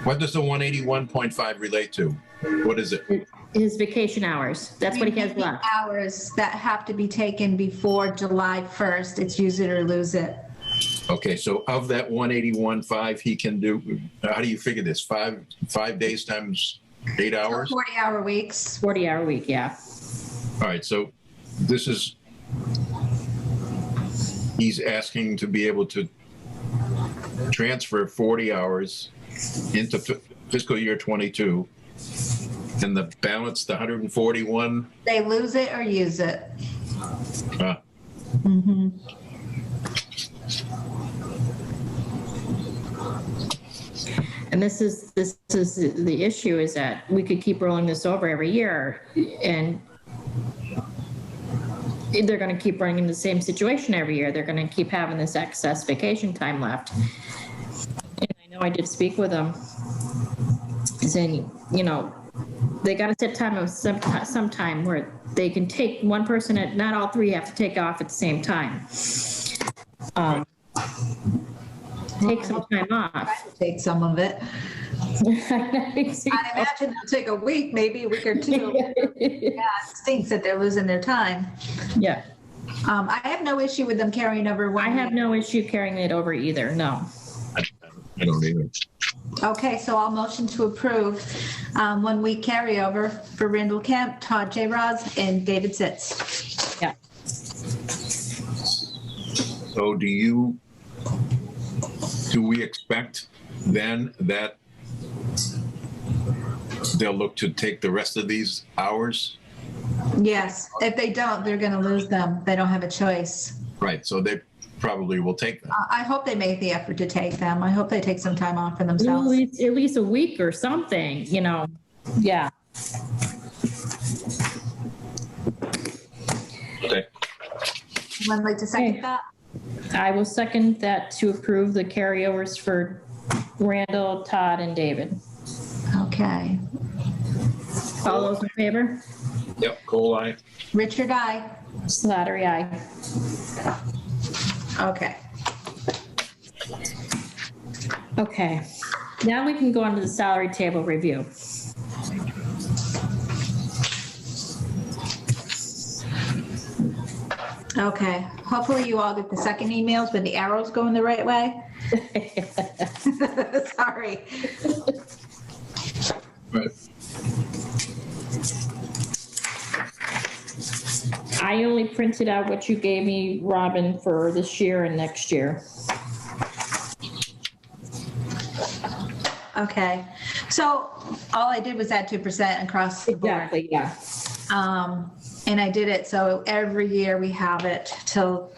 What does the 181.5 relate to? What is it? His vacation hours, that's what he has left. Hours that have to be taken before July 1st. It's use it or lose it. Okay, so of that 181.5, he can do. How do you figure this? 5 days times 8 hours. 40-hour weeks. 40-hour week, yeah. All right, so this is, he's asking to be able to transfer 40 hours into fiscal year 22, and the balance, the 141. They lose it or use it. And this is the issue, is that we could keep rolling this over every year, and they're going to keep running into the same situation every year. They're going to keep having this excess vacation time left. And I know I did speak with them, saying, you know, they got to set time of some time where they can take one person, at not all three have to take off at the same time. Take some time off. Take some of it. I imagine they'll take a week, maybe a week or two. Yeah, it stinks that they're losing their time. Yeah, I have no issue with them carrying over 1 I have week. no issue carrying it over either, no. I don't either. Okay, so I'll motion to approve 1 week carryover for Randall Kemp, Todd J. Ross, and David Sitz. Yeah. So do we expect then that they'll look to take the rest of these hours? Yes, if they don't, they're going to lose them. They don't have a choice. Right, so they probably will take them. I hope they make the effort to take them. I hope they take some time off for At themselves. least a week or something, you know, yeah. Okay. Would like to second Okay. that? I will second that to approve the carryovers for Randall, Todd, and David. Okay. All those in favor? Yep, Cole, aye. Richard, I. Slattery, aye. Okay. Okay, now we can go on to the salary table review. Okay. Hopefully you all get the second emails with the arrows going the right way. Sorry. Right. I only printed out what you gave me, Robin, for this year and next year. Okay. So all I did was add 2% across the board. Exactly, yeah. And I did it so every year we have it till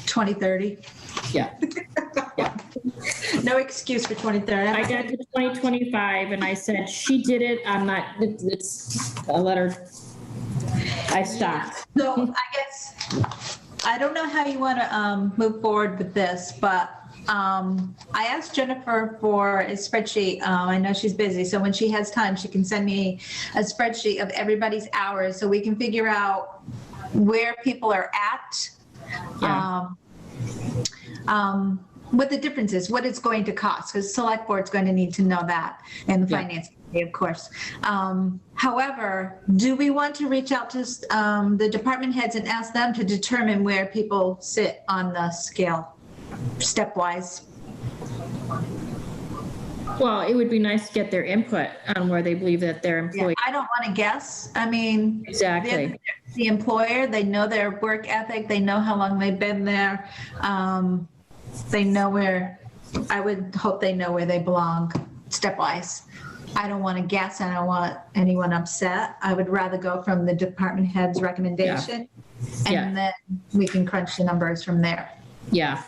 2030. Yeah. Yeah. No excuse for 2030. I got to 2025 and I said, she did it, I'm not, it's a letter. I stopped. So I guess, I don't know how you want to move forward with this, but I asked Jennifer for a spreadsheet. I know she's busy, so when she has time, she can send me a spreadsheet of everybody's hours so we can figure out where people are at. Yeah. What the difference is, what it's going to cost, because select board's going to need to know that, and the Yeah. finance committee, of course. However, do we want to reach out to the department heads and ask them to determine where people sit on the scale, stepwise? Well, it would be nice to get their input on where they believe that their Yeah, employee. I don't want to guess. I mean, Exactly. the employer, they know their work ethic, they know how long they've been there. They know where, I would hope they know where they belong, stepwise. I don't want to guess, and I don't want anyone upset. I would rather go from the department head's recommendation, Yeah. and then we can crunch the numbers from there. Yeah.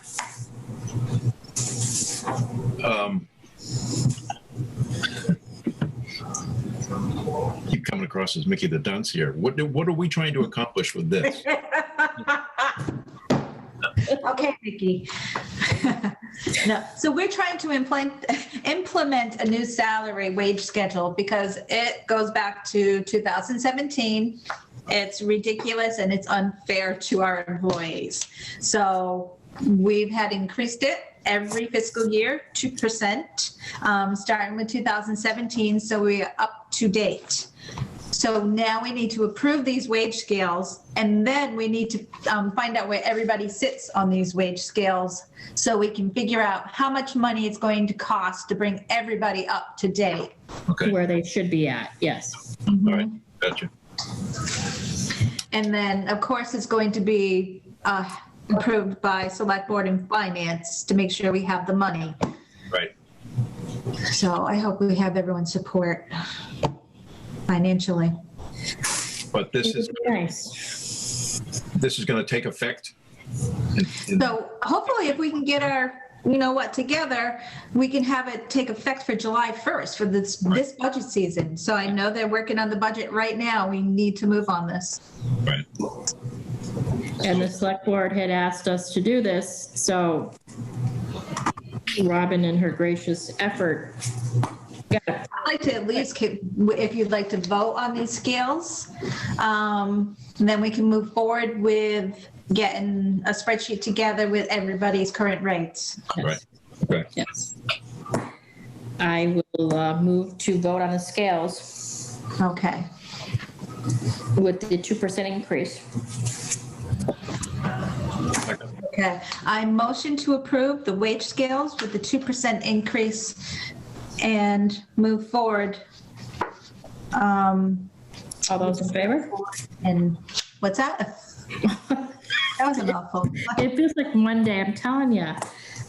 Keep coming across as Mickey the Dunce here. What are we trying to accomplish with this? Okay, Vicki. No, so we're trying to implement a new salary wage schedule because it goes back to 2017. It's ridiculous and it's unfair to our employees. So we've had increased it every fiscal year, 2%, starting with 2017. So we're up to date. So now we need to approve these wage scales, and then we need to find out where everybody sits on these wage scales so we can figure out how much money it's going to cost to bring everybody up to date. Okay, Where they should be at, yes. all right, gotcha. And then, of course, it's going to be approved by Select Board and Finance to make sure we have the money. Right. So I hope we have everyone's support financially. But this It would is, be nice. this is going to take effect. So hopefully if we can get our, together, we can have it take effect for July 1st for this budget season. So I know they're working on the budget right now. We need to move on this. Right. And the select board had asked us to do this, so Robin, in her gracious effort, got it. I'd like to at least, if you'd like to vote on these scales, then we can move forward with getting a spreadsheet together with everybody's current rates. Right. Okay. Yes. I will move to vote on the scales Okay. with the 2% increase. Okay. I motion to approve the wage scales with the 2% increase and move forward. All those in favor? And what's that? That was a mouthful. It feels like Monday, I'm telling you.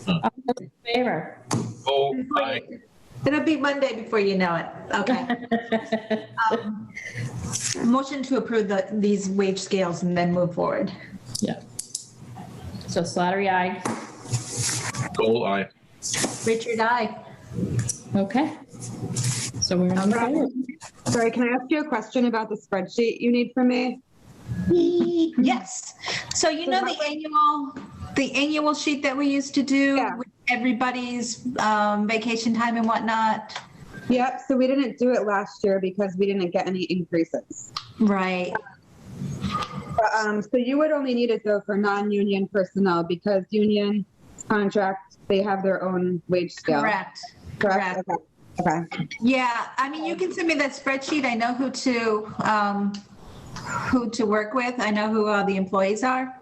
All those in favor? Oh, aye. It'll be Monday before you know it. Okay. Motion to approve these wage scales and then move forward. Yeah. So Slattery, aye. Cole, aye. Richard, aye. Okay. So we're on forward. Sorry, can I ask you a question about the spreadsheet you need from me? Yes. So you know the annual sheet that we used to do Yeah. with everybody's vacation time and whatnot? Yep, so we didn't do it last year because we didn't get any increases. Right. But, so you would only need it though for non-union personnel because union contract, they have their own wage scale. Correct. Correct? Okay. Yeah, I mean, you can send me that spreadsheet. I know who to work with. I know who all the employees are.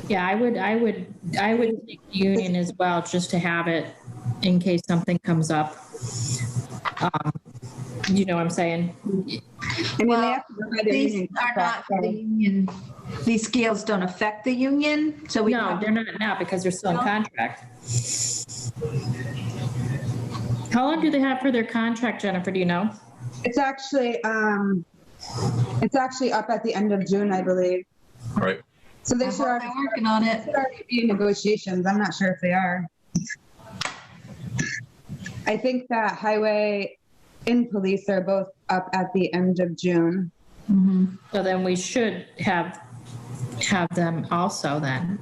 Yeah, I would take the union as well, just to have it in case something comes up. You know what I'm saying? I mean, they have to go by their These union are not contract, for the so- union. These scales don't affect the union, so we. No, they're not now because they're still in contract. How long do they have for their contract, Jennifer? Do you know? It's actually up at the end of June, I believe. Right. So they I should hope already, they're working on it. should already be in negotiations. I'm not sure if they are. I think that highway and police are both up at the end of June. So then we should have them also then.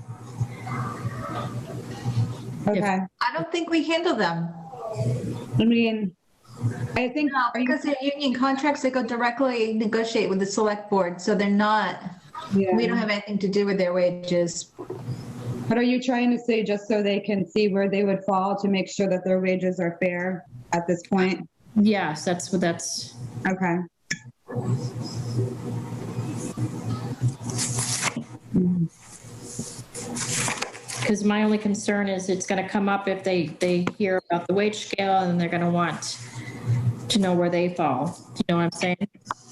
Okay. I don't think we handle them. I mean, I think, No, because they're union contracts, they go directly negotiate with the select board, so they're not, we don't yeah. have anything to do with their wages. But are you trying to say just so they can see where they would fall to make sure that their wages are fair at this point? Yes, that's what that's. Okay. Because my only concern is it's going to come up if they hear about the wage scale and they're going to want to know where they fall. Do you know what I'm saying?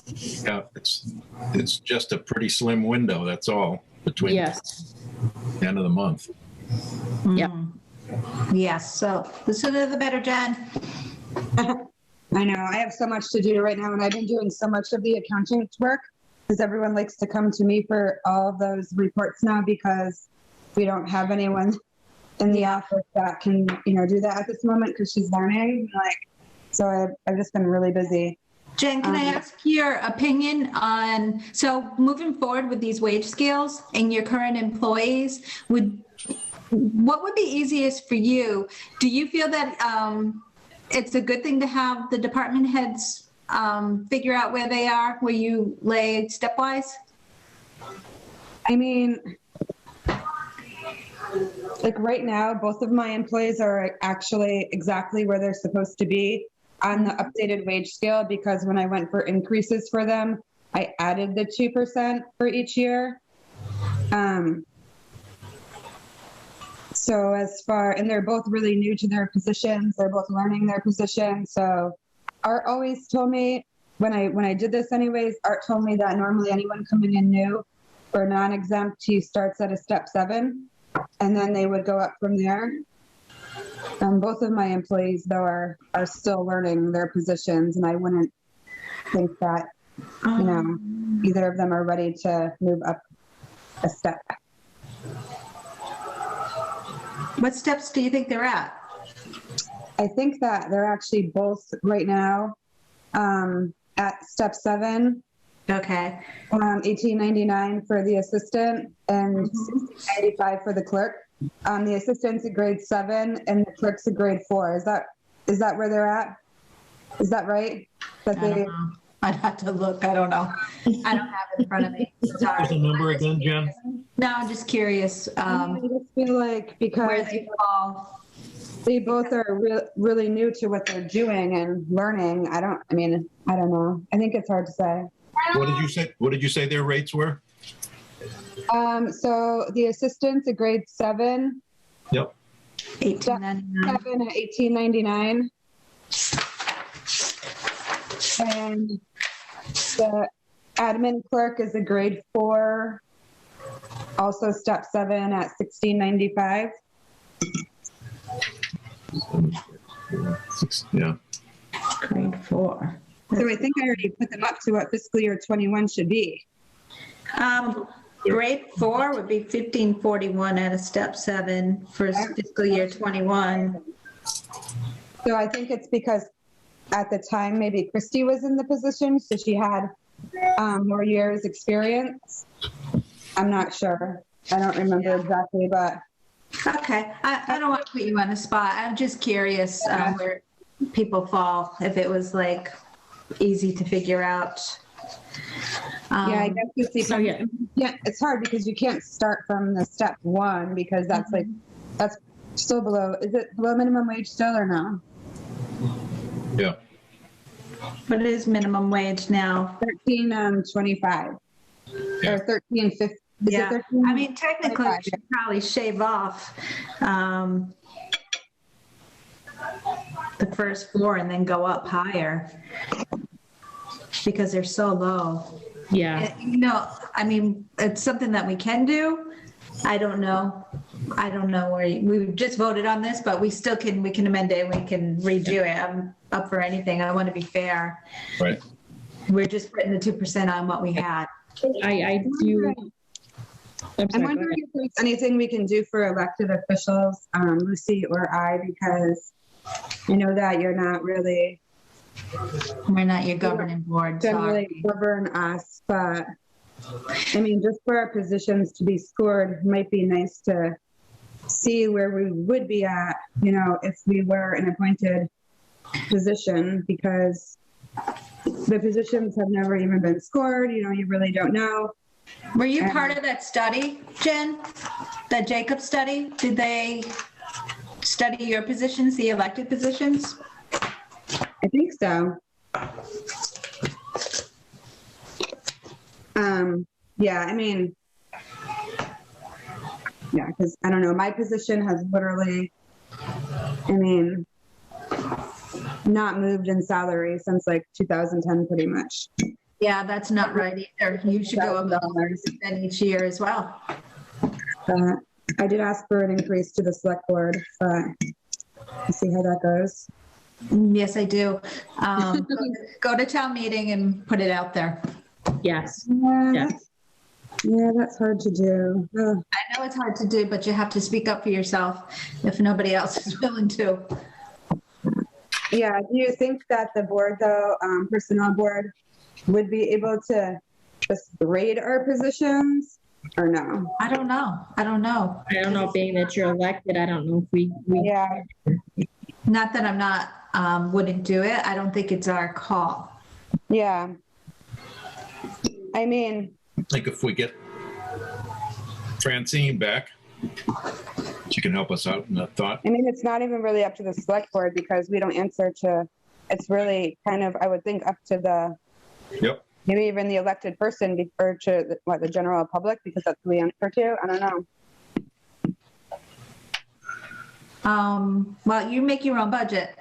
Yeah, it's just a pretty slim window, that's all, between Yes. the end of the month. Yeah. Yes, so the sooner the better, Jen. I know. I have so much to do right now, and I've been doing so much of the accountant's work because everyone likes to come to me for all of those reports now because we don't have anyone in the office that can, do that at this moment because she's learning. So I've just been really busy. Jen, can I ask your opinion on, so moving forward with these wage scales and your current employees, what would be easiest for you? Do you feel that it's a good thing to have the department heads figure out where they are, where you lay stepwise? I mean, like right now, both of my employees are actually exactly where they're supposed to be on the updated wage scale because when I went for increases for them, I added the 2% for each year. So and they're both really new to their positions. They're both learning their position. So Art always told me when I did this anyways, Art told me that normally anyone coming in new or non-exempt, he starts at a step 7 and then they would go up from there. Both of my employees though are still learning their positions and I wouldn't think that, either of them are ready to move up a step. What steps do you think they're at? I think that they're actually both right now at step 7, Okay. 1899 for the assistant and 1695 for the clerk. The assistant's a grade 7 and the clerk's a grade 4. Is that where they're at? Is that right? That I don't know. I'd have to look. I don't know. I don't have it in front of me. Sorry. What's the number again, Jen? No, I'm just curious I just feel like where because they fall. they both are really new to what they're doing and learning. I don't know. I think it's hard to say. What did you say their rates were? So the assistant's a grade 7. Yep. 1899. 7 at 1899. And the admin clerk is a grade 4, also step 7 at $16.95. Yeah. Grade 4. So I think I already put them up to what fiscal year 21 should be. Grade 4 would be 1541 at a step 7 for fiscal year 21. So I think it's because at the time, maybe Christy was in the position, so she had more years experience. I'm not sure. I don't remember exactly, but. Okay, I don't want to put you on the spot. I'm just curious where people fall, if it was like easy to figure out. Yeah, I guess you see, So, yeah. yeah, it's hard because you can't start from the step 1 because that's like, that's still below, is it below minimum wage still or no? Yeah. What is minimum wage now? 13.25 or 13.50. Yeah, I mean, technically, we should probably shave off the first 4 and then go up higher because they're so low. Yeah. You know, I mean, it's something that we can do. I don't know where we just voted on this, but we can amend it and we can redo it. I'm up for anything. I want to be fair. Right. We're just putting the 2% on what we had. I do. I'm I'm sorry, go wondering ahead. if there's anything we can do for elected officials, Lucy or I, because I know that you're not really We're not your governing board. generally Sorry. govern us, but I mean, just for our positions to be scored, it might be nice to see where we would be at, you know, if we were an appointed position, because the positions have never even been scored, you know, you really don't know. Were you part of that study, Jen? That Jacob study? Did they study your positions, the elected positions? I think so. Yeah, I mean, yeah, because I don't know, my position has literally, I mean, not moved in salary since like 2010 pretty much. Yeah, that's not right either. You should go above $1,000 each year as well. I did ask for an increase to the select board, but we'll see how that goes. Yes, I do. Go to town meeting and put it out there. Yes. Yeah, yeah, that's hard to do. Ugh. I know it's hard to do, but you have to speak up for yourself if nobody else is willing to. Yeah, do you think that the board though, personnel board, would be able to just grade our positions or no? I don't know. I don't know, being that you're elected, I don't know if we Yeah, Not that I'm not, wouldn't do it. I don't think it's our call. yeah. I mean, I think if we get Francine back, she can help us out in that thought. it's not even really up to the select board because we don't answer to, it's really kind of, I would think, up to the, Yep. maybe even the elected person or to the general public, because that's who we answer to. I don't know. Well, you make your own budget,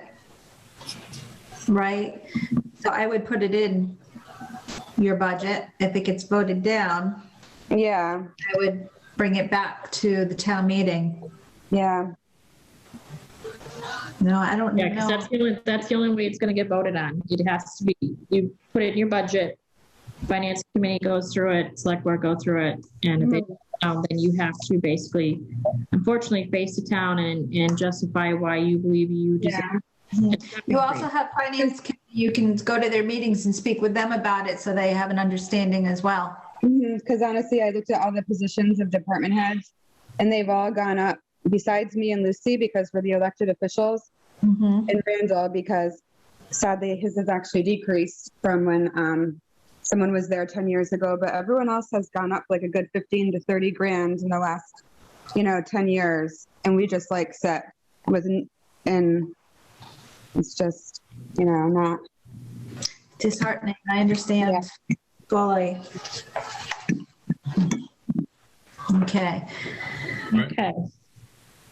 right? So I would put it in your budget. If it gets voted down, Yeah, I would bring it back to the town meeting. yeah. No, I don't Yeah, because know. that's the only way it's gonna get voted on. It has to be, you put it in your budget, finance committee goes through it, select board go through it, and if they don't, then you have to basically, unfortunately, face the town and justify why you believe you deserve. You also have finance, you can go to their meetings and speak with them about it so they have an understanding as well. Because honestly, I looked at all the positions of department heads and they've all gone up besides me and Lucy because we're the elected officials, and Randall because sadly his has actually decreased from when someone was there 10 years ago, but everyone else has gone up like a good 15 to 30 grand in the last, 10 years. And we just like sit wasn't, and it's just, not. Disheartening, I understand fully. Okay, Okay,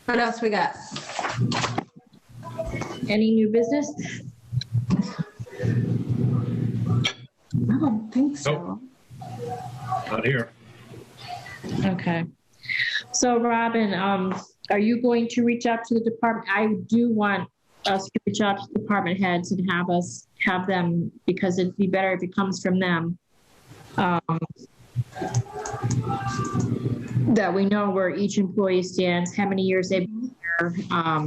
what else we got? any new business? I don't think so. Not here. Okay. So Robin, are you going to reach out to the department? I do want us to reach out to department heads and have them, because it'd be better if it comes from them. That we know where each employee stands, how many years they've been here.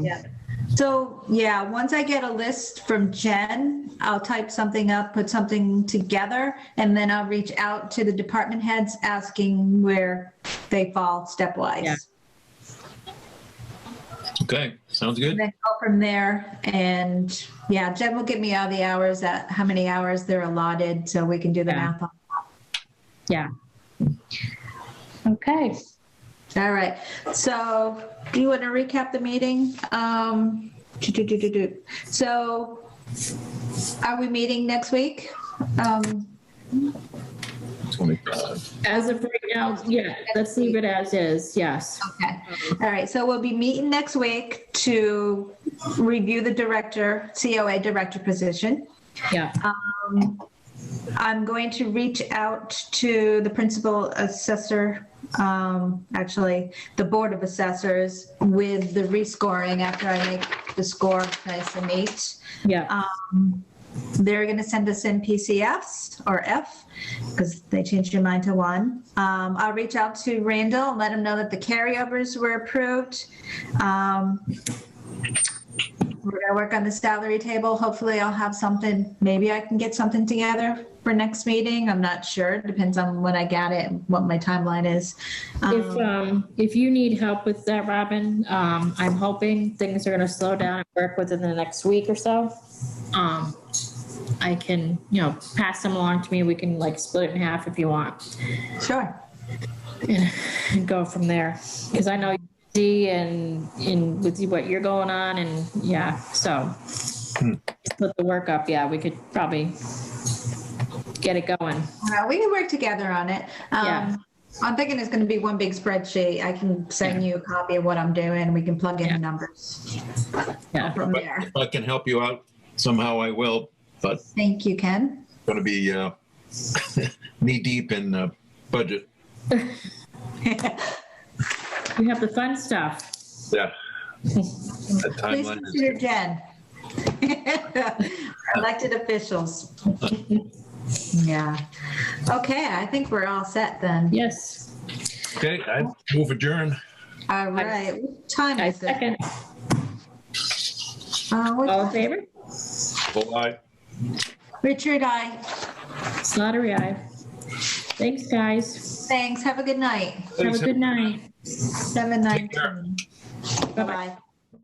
Yeah. So, yeah, once I get a list from Jen, I'll type something up, put something together, and then I'll reach out to the department heads asking where they fall stepwise. Yeah. Okay, sounds good. And then go from there. And yeah, Jen will give me all the hours, how many hours they're allotted, so we can do the Yeah. math on Yeah. Okay. All right, so do you want to recap the meeting? So are we meeting next week? 25. As of right now, yeah, let's leave it as is, yes. Okay, all right, so we'll be meeting next week to review the COA director position. Yeah. I'm going to reach out to the principal assessor, actually, the Board of Assessors with the rescoring after I make the score nice and neat. Yeah. They're going to send us in PCFs or F because they changed your mind to 1. I'll reach out to Randall and let him know that the carryovers were approved. We're going to work on the salary table. Hopefully I'll have something, maybe I can get something together for next meeting. I'm not sure. Depends on when I get it and what my timeline is. If you need help with that, Robin, I'm hoping things are going to slow down and work within the next week or so. I can, pass them along to me. We can split it in half if you want Sure. and go from there. Because I know you're busy and with what you're going on and so split the work up. Yeah, we could probably get it going. We can work together on it. Yeah. I'm thinking it's going to be one big spreadsheet. I can send you a copy of what I'm doing. We can plug in the numbers Yeah. from But there. if I can help you out somehow, I will, but Thank you, Ken. going to be knee deep in budget. You have the fun stuff. Yeah. That Please timeline consider is, Jen. Elected officials. Yeah. Okay, I think we're all set then. Yes. okay, I move adjourn. All right. What time I is it? second. What All in time? favor? Bye. Richard, Slattery, aye. Thanks, guys. thanks. Have a good night. Have a good night. 7:19. Bye-bye. Bye-bye.